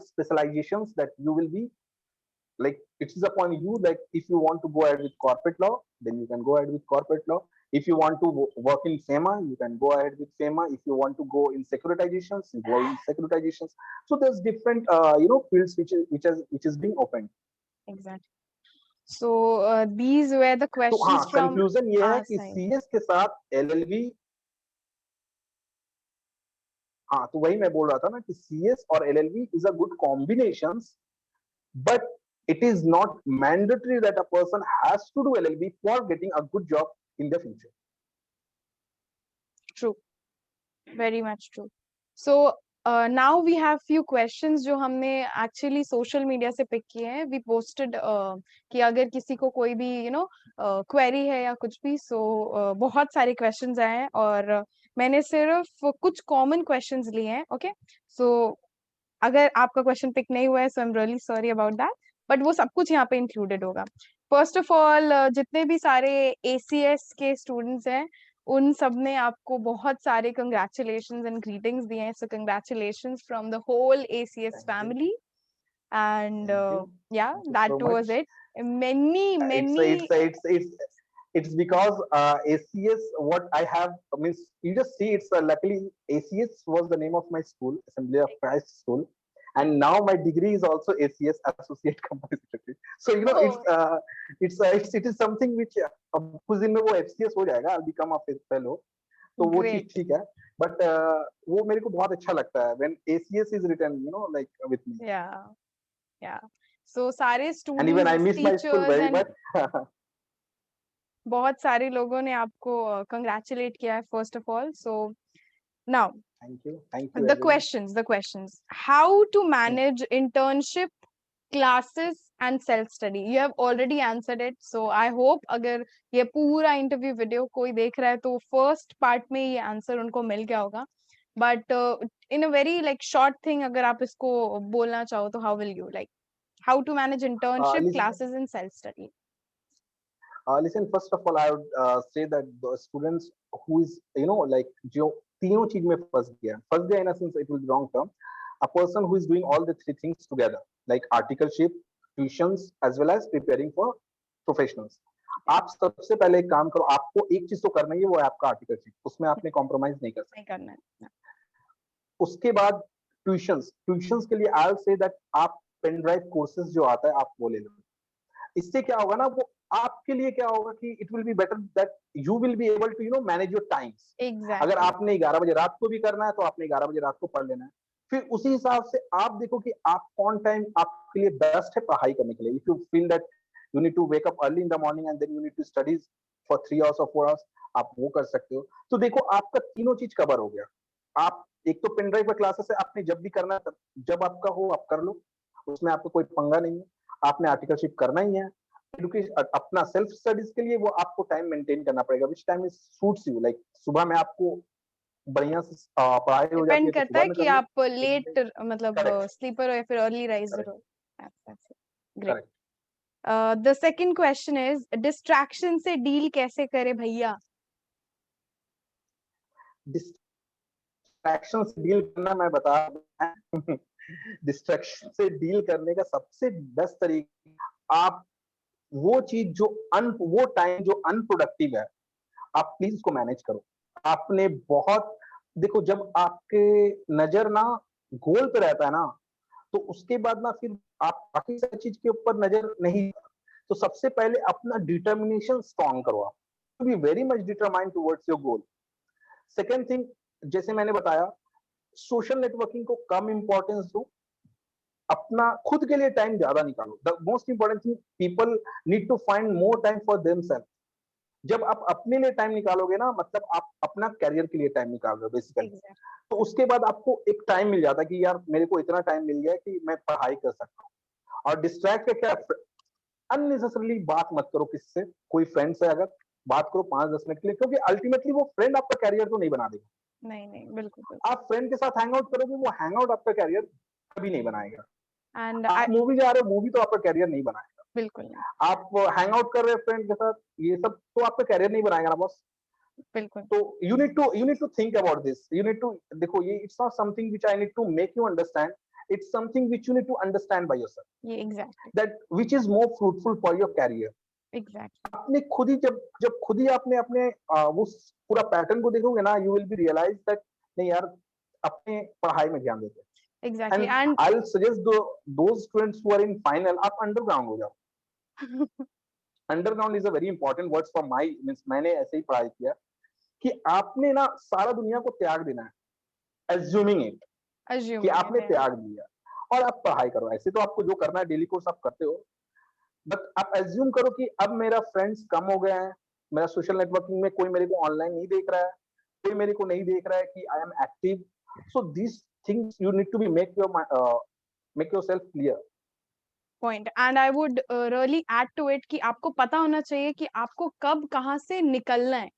specializations that you will be like, it is upon you, like if you want to go ahead with corporate law, then you can go ahead with corporate law. If you want to work in FEMA, you can go ahead with FEMA. If you want to go in securitizations, you go in securitizations. So there's different fields which is being opened. Exactly. So these were the तो questions हाँ, from conclusion ये है our कि side. CS के साथ LLB, हाँ तो वही मैं बोल रहा था ना कि सीएस और LLB is a good combination, but it is not mandatory that a person has to do LLB for getting a good job in the future. True, very much true. So now we have few questions जो हमने actually social media से pick किए हैं. We posted कि अगर किसी को कोई भी query है या कुछ भी, so बहुत सारे questions आए हैं और मैंने सिर्फ कुछ common questions लिए हैं. Okay, so अगर आपका क्वेश्चन पिक नहीं हुआ है, so I am really sorry about that, but वो सब कुछ यहाँ पे इंक्लूडेड होगा. फर्स्ट ऑफ ऑल, जितने भी सारे एसीएस के स्टूडेंट्स हैं, उन सब ने आपको बहुत सारे कंग्रेचुलेशंस एंड ग्रीटिंग्स दिए हैं. So congratulations from the whole ACS Thank you. Family. And Thank you. या Thank you so that was much. It. many It's many it's it's because ACS, what I have means, you just see it's luckily ACS was the name of my school, Assembly of Christ School, and now my degree is also ACS, Associate Company Secretary. So oh, it is something which कुछ दिन में वो FCS हो जाएगा, I'll become a fellow. तो वो चीज great. ठीक है, बट वो मेरे को बहुत अच्छा लगता है when ACS is written, like with me. Yeah, yeah. So सारे And even I students, miss my school teachers very and much. बहुत सारे लोगों ने आपको कंग्रेचुलेट किया है first of all. So now Thank you the everyone. questions, how to manage internship, classes and self study. You have already answered it, so I hope अगर ये पूरा इंटरव्यू वीडियो कोई देख रहा है तो फर्स्ट पार्ट में ये आंसर उनको मिल गया होगा, but in a very like short thing अगर आप इसको बोलना चाहो तो how will you like how to manage internship, Listen, classes and self study. listen. First of all, I would say that the students who is like जो तीनों चीज में फंस गया in a sense, it will be wrong term. A person who is doing all the three things together, like articleship, tuitions, as well as preparing for professionals. आप सबसे पहले एक काम करो, आपको एक चीज तो करना ही है, वो है आपका आर्टिकलशिप, उसमें आपने कॉम्प्रोमाइज नहीं कर सकते. नहीं करना है. उसके बाद ट्यूशंस के लिए आई विल से दैट आप पेन ड्राइव कोर्सेज जो आता है आप वो ले लो. इससे क्या होगा ना, वो आपके लिए क्या होगा कि it will be better that you will be able to manage your times. अगर Exactly. आपने 11 बजे रात को भी करना है तो आपने 11 बजे रात को पढ़ लेना है. फिर उसी हिसाब से आप देखो कि आप कौन टाइम आपके लिए बेस्ट है पढ़ाई करने के लिए. If you feel that you need to wake up early in the morning and then you need to study for 3 hours और 4 आवर्स, आप वो कर सकते हो. तो देखो आपका तीनों चीज कवर हो गया. आप एक तो पेन ड्राइव पर क्लासेस है, आपने जब भी करना है जब आपका हो आप कर लो, उसमें आपको कोई पंगा नहीं है. आपने आर्टिकलशिप करना ही है. एडुकेशन अपना सेल्फ स्टडीज के लिए वो आपको टाइम मेंटेन करना पड़ेगा, which time is suits you. Like सुबह में आपको बढ़िया से पढ़ाई हो जाती है डिपेंड तो करता सुबह है में कि कर लो. आप लेट मतलब करेक्ट. स्लीपर हो या फिर अर्ली राइजर करेक्ट. हो. Great. Correct. The second question is distraction से डील कैसे करे भैया. डिस्ट्रैक्शन से डील करना मैं बता डिस्ट्रैक्शन से डील करने का सबसे बेस्ट तरीका, आप वो चीज जो वो टाइम जो अनप्रोडक्टिव है, आप प्लीज उसको मैनेज करो. आपने बहुत देखो, जब आपके नजर ना गोल पे रहता है ना, तो उसके बाद ना फिर आप बाकी सारी चीज के ऊपर नजर नहीं. तो सबसे पहले अपना डिटर्मिनेशन स्ट्रॉन्ग करो. आप to be very much determined towards your goal. Second thing, जैसे मैंने बताया, सोशल नेटवर्किंग को कम इंपॉर्टेंस दो, अपना खुद के लिए टाइम ज्यादा निकालो. The most important thing, people need to find more time for themself. जब आप अपने लिए टाइम निकालोगे ना, मतलब आप अपना करियर के लिए टाइम निकाल रहे हो बेसिकली. Exactly. तो उसके बाद आपको एक टाइम मिल जाता है कि यार मेरे को इतना टाइम मिल गया कि मैं पढ़ाई कर सकता हूँ. और डिस्ट्रैक्ट का क्या, अननेसेसरली बात मत करो किससे. कोई फ्रेंड से अगर बात करो 5-10 मिनट के लिए, क्योंकि अल्टीमेटली वो फ्रेंड आपका कैरियर तो नहीं बना देगा. नहीं नहीं, बिल्कुल. आप फ्रेंड के साथ हैंग आउट करोगे, वो हैंग आउट आपका कैरियर कभी नहीं बनाएगा. एंड आप मूवी जा रहे हो, मूवी तो आपका कैरियर नहीं बनाएगा. बिल्कुल नहीं. आप हैंग आउट कर रहे हो फ्रेंड के साथ, ये सब तो आपका कैरियर नहीं बनाएगा ना बॉस. बिल्कुल. तो you need to think about this. You need to देखो, ये it's not something which I need to make you understand. It's something which you need to understand by yourself. ये exactly. That which is more fruitful for your career. Exactly. आपने खुद ही जब खुद ही आपने अपने वो पूरा पैटर्न को देखोगे ना, you will be realize that नहीं यार, अपने पढ़ाई में ध्यान देते हैं. Exactly. And and I'll suggest those students who are in final, आप underground हो जाओ. Underground is a very important words for my means, मैंने ऐसे ही पढ़ाई किया कि आपने ना सारा दुनिया को त्याग देना है, एज्यूमिंग इट कि assuming it, आपने yeah. त्याग दिया और आप पढ़ाई करो। ऐसे तो आपको जो करना है डेली कोर्स आप करते हो, बट आप एज्यूम करो कि अब मेरा फ्रेंड्स कम हो गया है, मेरा सोशल नेटवर्किंग में कोई मेरे को ऑनलाइन नहीं देख रहा है, कोई मेरे को नहीं देख रहा है कि I am active. So this things you need to be make yourself clear. Point. And I would really add to it कि आपको पता होना चाहिए कि आपको कब कहाँ से निकलना है।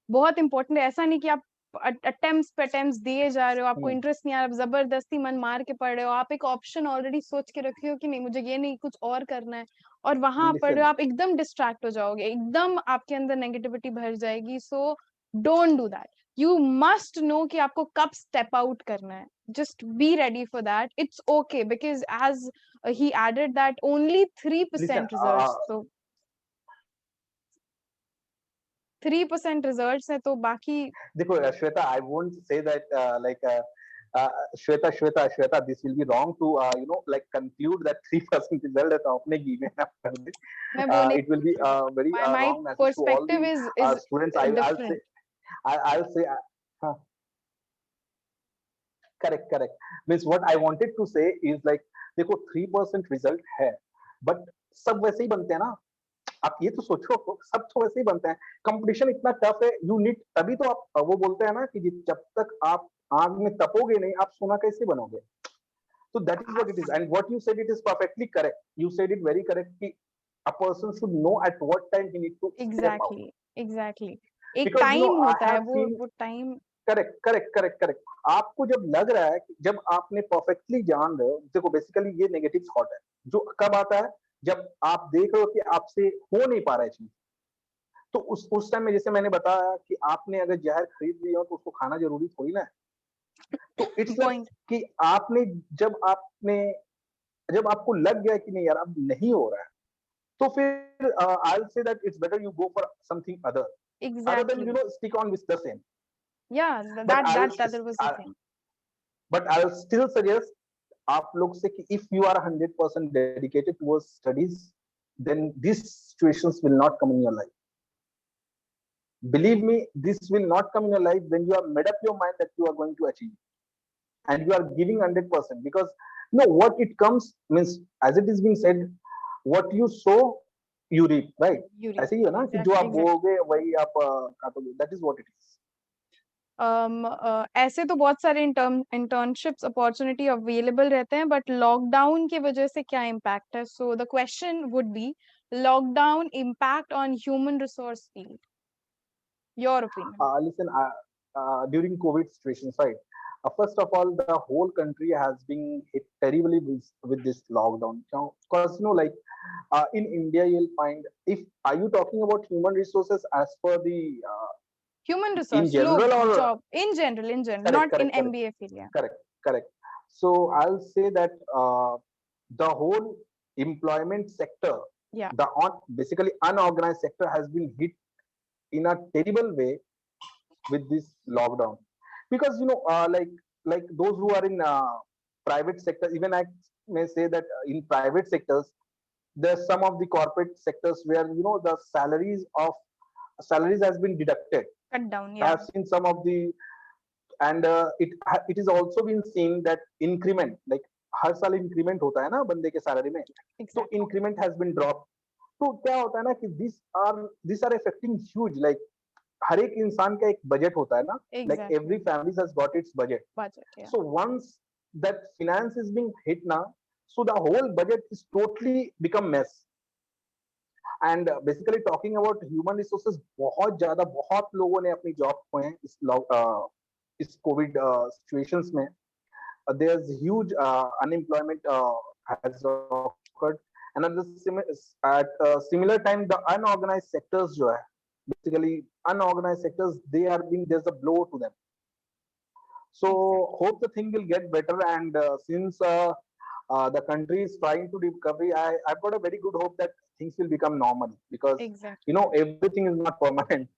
बहुत इंपॉर्टेंट है। ऐसा नहीं कि आप अटेम्प्ट्स पे अटेम्प्ट्स दिए जा रहे हो, आपको इंटरेस्ट नहीं आ रहा, आप जबरदस्ती मन मार के पढ़ रहे हो, आप एक ऑप्शन ऑलरेडी सोच के रखे हो कि नहीं मुझे ये नहीं कुछ और करना है, और वहां आप पढ़ रहे हो, लिसन, आप एकदम डिस्ट्रैक्ट हो जाओगे, एकदम आपके अंदर नेगेटिविटी भर जाएगी। So don't do that. You must know कि आपको कब स्टेप आउट करना है। Just be ready for that. It's okay because as he added that only 3% listen, results, so 3% results है, तो बाकी देखो Shweta, I won't say that like Shweta, this will be wrong to conclude that 3% result है तो अपने given up कर दे. मैं वो नहीं It will be a very my wrong message to all the perspective is students. different. I'll say huh, correct. Means what I wanted to say is like देखो 3% result है, but सब वैसे ही बनते हैं ना। आप ये तो सोचो, सब तो वैसे ही बनते हैं। कंपटीशन इतना टफ है, यू नीड, तभी तो आप वो बोलते हैं ना कि जब तक आप आग में तपोगे नहीं, आप सोना कैसे बनोगे। So that is what it is, and what you said, it is perfectly correct. You said it very correct कि a person should know at what time he need to step out. Exactly. एक Because you know time I होता है, have seen, वो time. correct. आपको जब लग रहा है कि जब आपने परफेक्टली जान रहे हो, देखो बेसिकली ये नेगेटिव थॉट है जो कब आता है, जब आप देख रहे हो कि आपसे हो नहीं पा रहा है चीज। तो उस टाइम में जैसे मैंने बताया कि आपने अगर जहर खरीद लिया हो तो उसको खाना जरूरी थोड़ी ना है। तो इट्स लाइक पॉइंट। कि आपने जब आपको लग गया कि नहीं यार अब नहीं हो रहा है, तो फिर I will say that it's better you go for something other than exactly. Stick on with the same. Yeah but that I that will that was the thing. But I will still suggest आप लोग से कि if you are 100% dedicated towards studies, then these situations will not come in your life. Believe me, this will not come in your life when you have made up your mind that you are going to achieve and you are giving 100%, because you know what it comes means, as it is being said, what you sow you reap, right? Yuri ऐसे ही है ना कि जो आप exactly. बोओगे वही आप काटोगे, that is what it is. ऐसे तो बहुत सारे इंटर्नशिप्स अपॉर्चुनिटी अवेलेबल रहते हैं, बट लॉकडाउन की वजह से क्या इम्पैक्ट है? So the question would be lockdown impact on human resource field, your opinion. Listen, during COVID situations, right? First of all, the whole country has been hit terribly with this lockdown. Because like in India, you'll find, if are you talking about human resources as per the Human in resource, general लोग, or job, in general, correct, not in correct, correct, MBA field, yeah. correct. So I'll say that the whole employment sector, Yeah. the basically unorganized sector has been hit in a terrible way with this lockdown, because you know like those who are in private sector, even I may say that in private sectors there's some of the corporate sectors where you know the salaries has been deducted. Cut down, I yeah. have seen some of the, and it is also been seen that increment, like हर साल increment होता है ना बंदे के salary में, तो increment has been drop. तो क्या होता है ना कि this are affecting huge, like हर एक इंसान का एक बजट होता है ना, like every family has got its budget, yeah. So once that finance is being hit now, so the whole budget is totally become mess. And basically talking about human resources, बहुत लोगों ने अपनी job खोए इस Covid situations में। there's huge unemployment has occurred, and at a similar time the unorganized sectors जो है, basically unorganized sectors, there's a blow to them. So hope the thing will get better, and since the country is trying to recovery, I've got a very good hope that things will become normal, because you know everything is not permanent,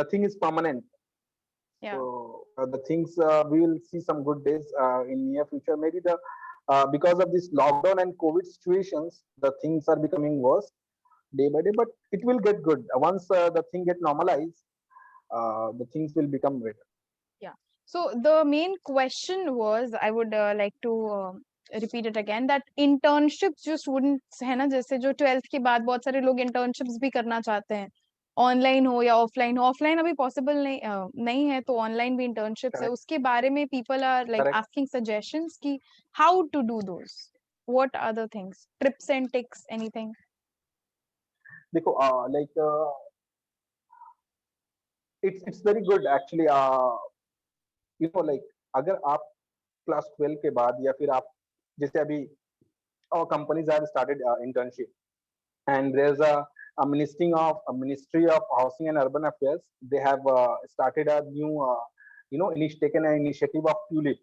nothing is permanent. Yeah. So the things we will see some good days in near future. Maybe the because of this lockdown and COVID situations, the things are becoming worse day by day. But it will get good once the thing get normalized. The things will become better. Yeah. So the main question was, I would like to repeat it again, that internships जो students है ना, जैसे जो 12th के बाद बहुत सारे लोग internships भी करना चाहते हैं, ऑनलाइन हो या ऑफलाइन हो, ऑफलाइन अभी पॉसिबल नहीं है, तो ऑनलाइन भी इंटर्नशिप्स है, Correct. उसके बारे में people are like Correct. Asking suggestions कि how to do those, what are the things, tips and tricks, anything? देखो like it's very good actually. Like अगर आप क्लास 12 के बाद या फिर आप जैसे अभी companies have started internship, and there's a ministry of housing and urban affairs. They have started a new taken an initiative of tulip,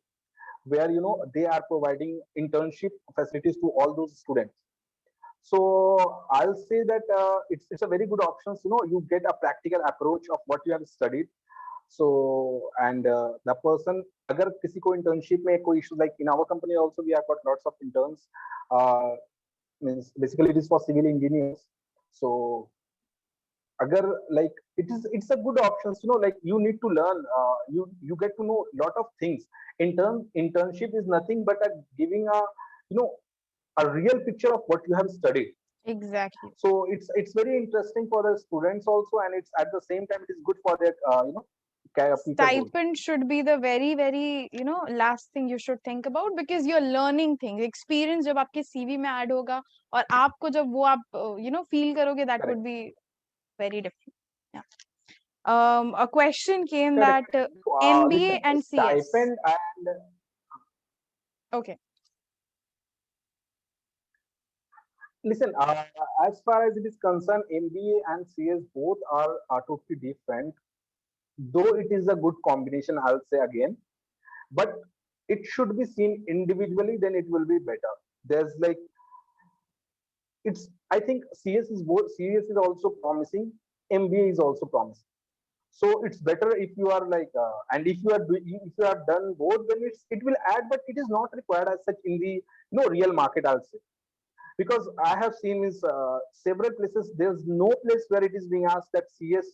where they are providing internship facilities to all those students. So I'll say that it's a very good option. You get a practical approach of what you have studied. So and the person, अगर किसी को internship में कोई issue, like in our company also we have got lots of interns. Means basically it is for civil engineers. So agar like it's a good option. Like you need to learn. You get to know lot of things. Internship is nothing but giving a real picture of what you have studied. Exactly. So it's very interesting for the students also, and it's at the same time it is good for their future goals. Stipend should be the very very last thing you should think about, because you're learning things. Experience जब आपके CV में add होगा और आपको जब वो आप feel करोगे, that would Correct. be very different. Yeah. A question came Correct. that MBA Listen, and CS. stipend and Okay. listen, as far as it is concerned, MBA and CS both are totally different. Though it is a good combination, I'll say again, but it should be seen individually. Then it will be better. There's like it's. I think CS is both. CS is also promising. MBA is also promising. So it's better if you are like, and if if you have done both, then it will add, but it is not required as such in the real market, I'll say. Because I have seen is several places, there's no place where it is being asked that CS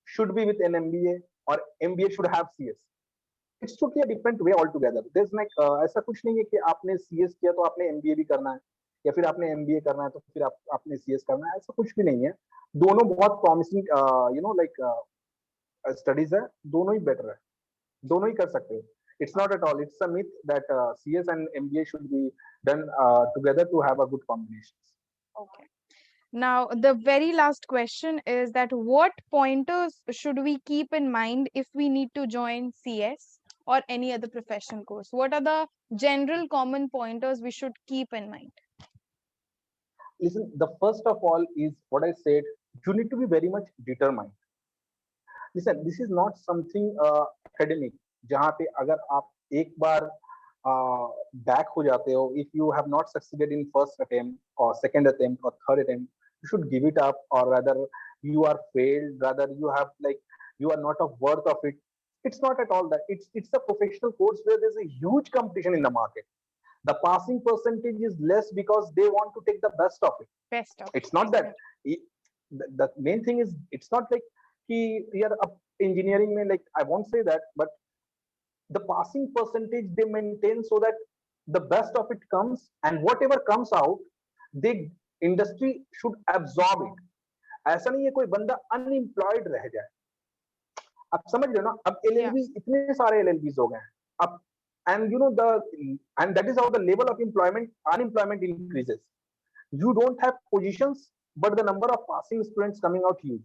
should be with an MBA or MBA should have CS. It's totally a different way altogether. There's like ऐसा कुछ नहीं है कि आपने CS किया तो आपने MBA भी करना है, या फिर आपने MBA करना है तो फिर आपने CS करना है, ऐसा कुछ भी नहीं है. दोनों बहुत promising स्टडीज है, दोनों ही बेटर है, दोनों ही कर सकते हो. It's not at all. It's a myth that CS and MBA should be done together to have a good combinations. Okay. Now, the very last question is that what pointers should we keep in mind if we need to join CS or any other professional course? What are the general common pointers we should keep in mind? Listen, the first of all is what I said. You need to be very much determined. Listen, this is not something academic. जहाँ पे अगर आप एक बार back हो जाते हो, if you have not succeeded in first attempt or second attempt or third attempt, you should give it up, or rather you are failed, rather you have like you are not of worth of it. It's not at all that. It's a professional course where there's a huge competition in the market. The passing percentage is less because they want to take the best of it. Best of It's not that. The main thing is it's not like we are engineering में, like I won't say that, but the passing percentage they maintain so that the best of it comes, and whatever comes out, the industry should absorb it. ऐसा नहीं है कोई बंदा unemployed रह जाए. आप समझ रहे हो ना? अब LLB इतने सारे LLBs हो गए हैं अब, and and that is how the level of unemployment increases. You don't have positions, but the number of passing students coming out huge.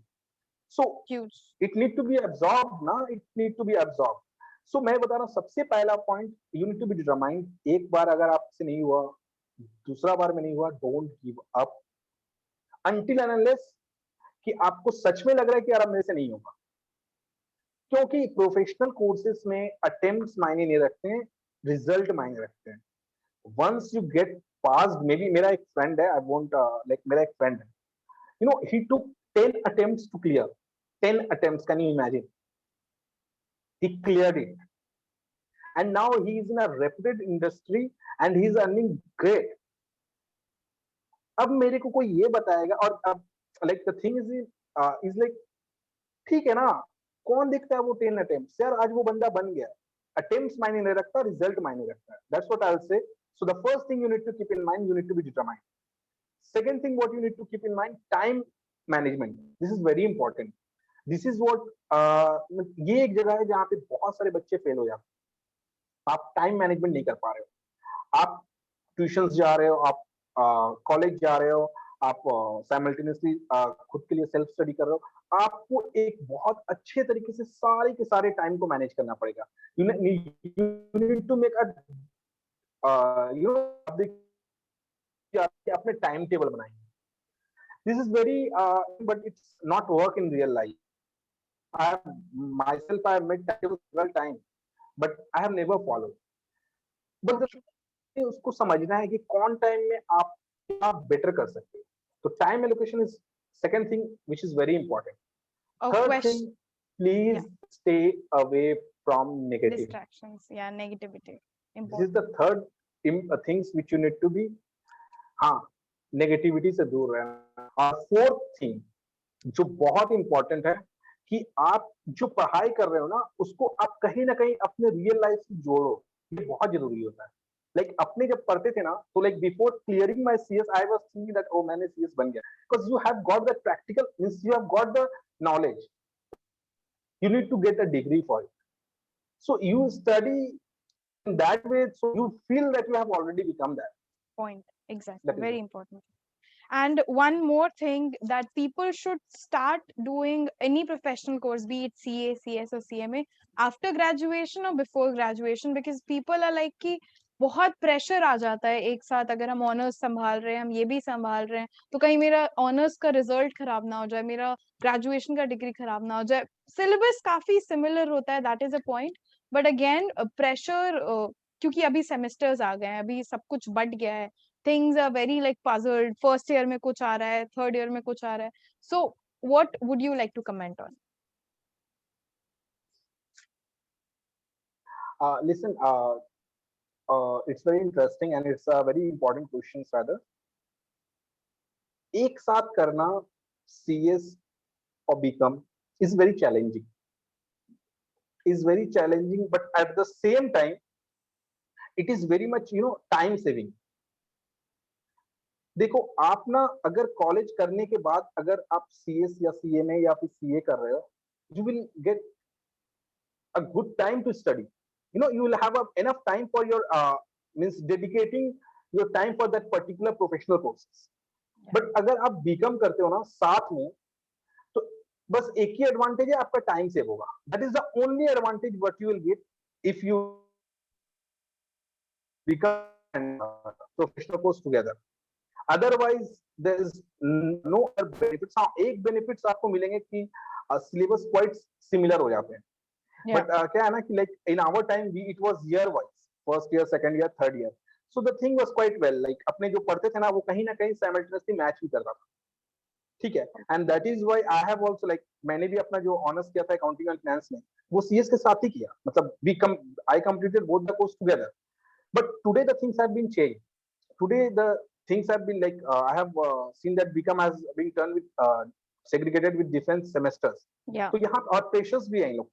So huge. It need to be absorbed ना, it need to be absorbed. So मैं बता रहा हूँ सबसे पहला point, you need to be determined. एक बार अगर आपसे नहीं हुआ, दूसरा बार में नहीं हुआ, don't give up until and unless कि आपको सच में लग रहा है कि यार अब मेरे से नहीं होगा. क्योंकि प्रोफेशनल कोर्सेज में अटेम्प्ट्स मायने नहीं रखते हैं, रिजल्ट मायने रखते हैं. Once you get passed, maybe मेरा एक फ्रेंड है, I won't like मेरा एक फ्रेंड है, he took 10 attempts to clear. 10 attempts, can you imagine? He cleared it. and now he is in a reputed industry and he is earning great. अब मेरे को कोई ये बताएगा, और अब like the thing is like, ठीक है ना, कौन देखता है वो 10 अटेम्प्ट्स यार, आज वो बंदा बन गया, अटेम्प्ट्स मायने नहीं रखता, रिजल्ट मायने रखता है, that's what I will say. So the first thing you need to keep in mind, you need to be determined. Second thing what you need to keep in mind, time management. This is very important. This is what, ये एक जगह है जहां पे बहुत सारे बच्चे fail हो जाते हैं. आप टाइम मैनेजमेंट नहीं कर पा रहे हो, आप ट्यूशंस जा रहे हो, आप कॉलेज जा रहे हो, आप साइमल्टेनियसली खुद के लिए सेल्फ स्टडी कर रहे हो, आपको एक बहुत अच्छे तरीके से सारे के सारे टाइम को मैनेज करना पड़ेगा. You need to make a you know, अपने टाइम टेबल बनाएंगे. This is very but it's not work in real life. I have myself, I have made tables several times, but I have never followed. But the उसको समझना है कि कौन time में आप क्या बेटर कर सकते हो. तो time allocation is second thing which is very important. Third thing, please stay away from negative distractions. Yeah, negativity. This is the third things which you need to be, हाँ, negativity से दूर रहना. और fourth thing जो बहुत important है कि आप जो पढ़ाई कर रहे हो ना, उसको आप कहीं ना कहीं अपने रियल लाइफ से जोड़ो. ये बहुत जरूरी होता है. लाइक अपने जब पढ़ते थे ना, तो like before clearing my CS I was thinking that oh मैंने सीएस बन गया, because you have got the practical means, you have got the knowledge, you need to get a degree for it, so you study in that way, so you feel that you have already become that. Point. Exactly. That is Very it. important. And one more thing, that people should start doing any professional course, be it CA, CS or CMA, after graduation or before graduation, because people are like कि बहुत pressure आ जाता है एक साथ. अगर हम honours संभाल रहे हैं, हम ये भी संभाल रहे हैं, तो कहीं मेरा ऑनर्स का रिजल्ट खराब ना हो जाए, मेरा ग्रेजुएशन का डिग्री खराब ना हो जाए. सिलेबस काफी सिमिलर होता है, that is a point. But again pressure, क्योंकि अभी सेमेस्टर्स आ गए हैं, अभी सब कुछ बढ़ गया है, things are very like puzzled. First year में कुछ आ रहा है, third year में कुछ आ रहा है. So what would you like to comment on? Listen, it's very interesting and it's a very important question, rather. एक साथ करना CS or BCom is very challenging. But at the same time, it is very much, time saving. देखो आप ना, अगर college करने के बाद अगर आप CS या CMA या फिर CA कर रहे हो, you will get a good time to study. You will have enough time for your means dedicating your time for that particular professional courses. But अगर आप BCom करते हो ना साथ में, तो बस एक ही एडवांटेज है, आपका टाइम सेव होगा. That is the only advantage what you will get if you become professional course together. Otherwise there is no other benefits. हाँ, एक बेनिफिट्स आपको मिलेंगे कि सिलेबस क्वाइट सिमिलर हो जाते हैं. बट क्या है ना कि like in our time it was year wise, first year, second year, third year. So the thing was quite well, like अपने जो पढ़ते थे ना, वो कहीं ना कहीं साइमल्टेनियसली मैच भी करता था. ठीक है. And that is why I have also, like मैंने भी अपना जो ऑनर्स किया था अकाउंटिंग एंड फाइनेंस में, वो सीएस के साथ ही किया. मतलब I completed both the course together. But today the things have been changed. Today the things have been like I have seen that BCom has been done with segregated with different semesters. तो यहाँ और pressures भी हैं इन लोग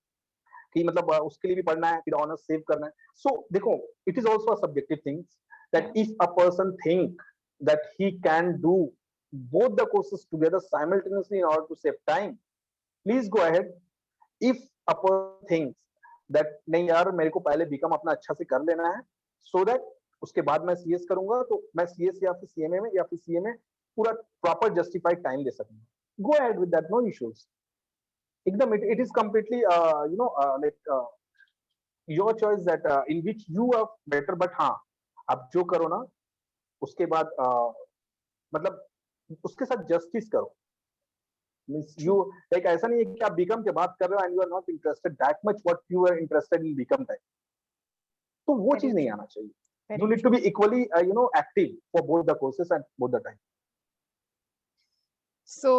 कि मतलब उसके लिए भी पढ़ना है, फिर ऑनर्स सेव करना है. सो देखो, it is also a subjective things that if a person think that he can do both the courses together simultaneously in order to save time, please go ahead. If a person thinks that नहीं यार मेरे को पहले BCom अपना अच्छा से कर लेना है, so that उसके बाद मैं CS करूंगा, तो मैं CS या फिर CMA में या फिर CA में पूरा प्रॉपर जस्टिफाइड टाइम दे सकूंगा. Go ahead with that, no issues. एकदम it is completely like your choice that in which you are better. But हाँ, आप जो करो ना, उसके बाद मतलब उसके साथ जस्टिस करो. मींस यू लाइक ऐसा नहीं है कि आप BCom के बाद कर रहे हो and you are not interested that much what you are interested in BCom time. तो वो चीज नहीं आना चाहिए. You need to be equally active for both the courses and both the time. So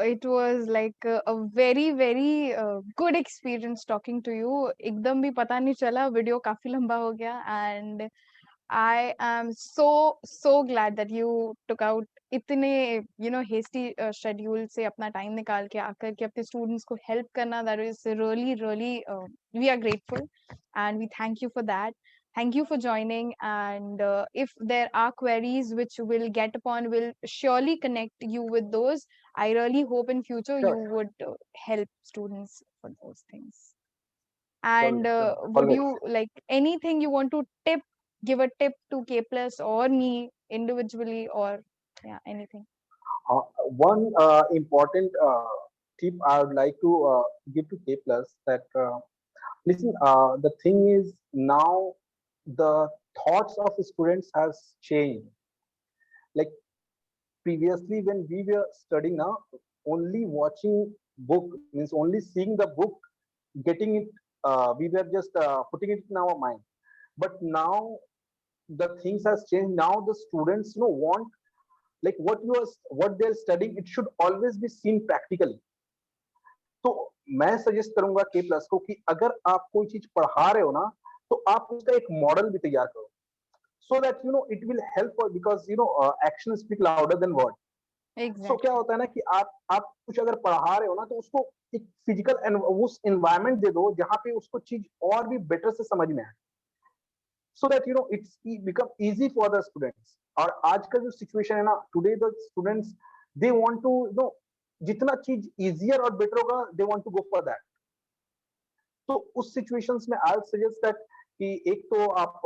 it was like a very very good experience talking to you. एकदम भी पता नहीं चला, वीडियो काफी लंबा हो गया, and I am so glad that you took out इतने hasty schedule से अपना time निकाल के आकर के अपने students को help करना. That is really we are grateful and we thank you for that. Thank you for joining, and if there are queries which we'll get upon, we'll surely connect you with those. I really hope in future you Sure, would help students for those things. always, And would always. you like anything you want to give a tip to K Plus or me individually, or yeah, anything? One important tip I would like to give to K Plus that listen. The thing is now the thoughts of students has changed. Like previously, when we were studying, now only watching book means only seeing the book, getting it. We were just putting it in our mind. But now the things has changed. Now the students want like what they're studying. It should always be seen practically. तो मैं suggest करूंगा के plus को कि अगर आप कोई चीज पढ़ा रहे हो ना, तो आप उसका एक मॉडल भी तैयार करो, so that it will help, because action speak louder than word. So क्या Exactly. होता है ना कि आप कुछ अगर पढ़ा रहे हो ना, तो उसको एक फिजिकल उस एनवायरमेंट दे दो जहां पे उसको चीज और भी बेटर से समझ में आए, so that it's become easy for the students. और आज का जो सिचुएशन है ना, today the students they want to जितना चीज इजियर और बेटर होगा, they want to go for that. तो उस सिचुएशंस में आई सजेस्ट दैट कि एक तो आप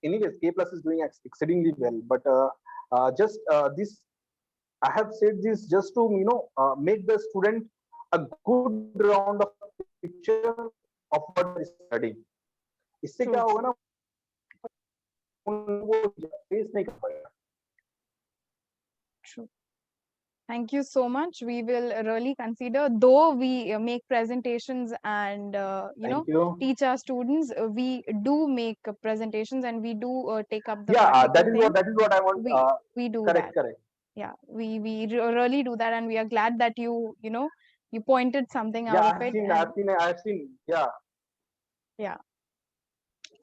एनीवेज के plus is doing exceedingly well, but just this I have said this just to make the student a good round of picture of what they are studying. इससे क्या True, होगा true, ना, उनको फेस नहीं कर पाएगा. true. Thank you so much. We will really consider, though we make presentations and Thank you. teach our students. We do make presentations and we do take up the Yeah, practical thing. that is what I want. We do Correct, that. correct. Yeah, we really do that, and we are glad that you pointed something Yeah, out of it. And I've seen. Yeah, yeah,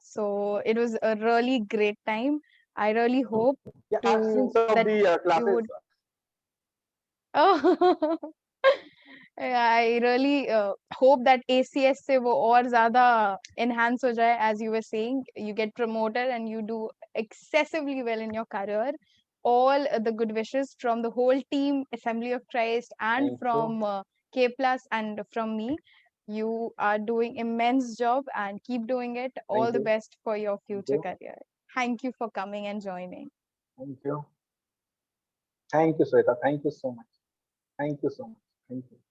so it was a really great time. I really hope yeah, I've seen to some of that the you classes. would. Oh, I really hope that ACS से वो और ज़्यादा enhance हो जाए. As you were saying, you get promoted and you do excessively well in your career. All the good wishes from the whole team, Assembly of Christ, and Thank you. from K Plus and from me. You are doing immense job and keep doing it. All Thank the you. best for your Thank future you. career. Thank you for coming and joining. Thank you. Thank you, Sweta. Thank you so much. Thank you so much. Thank you.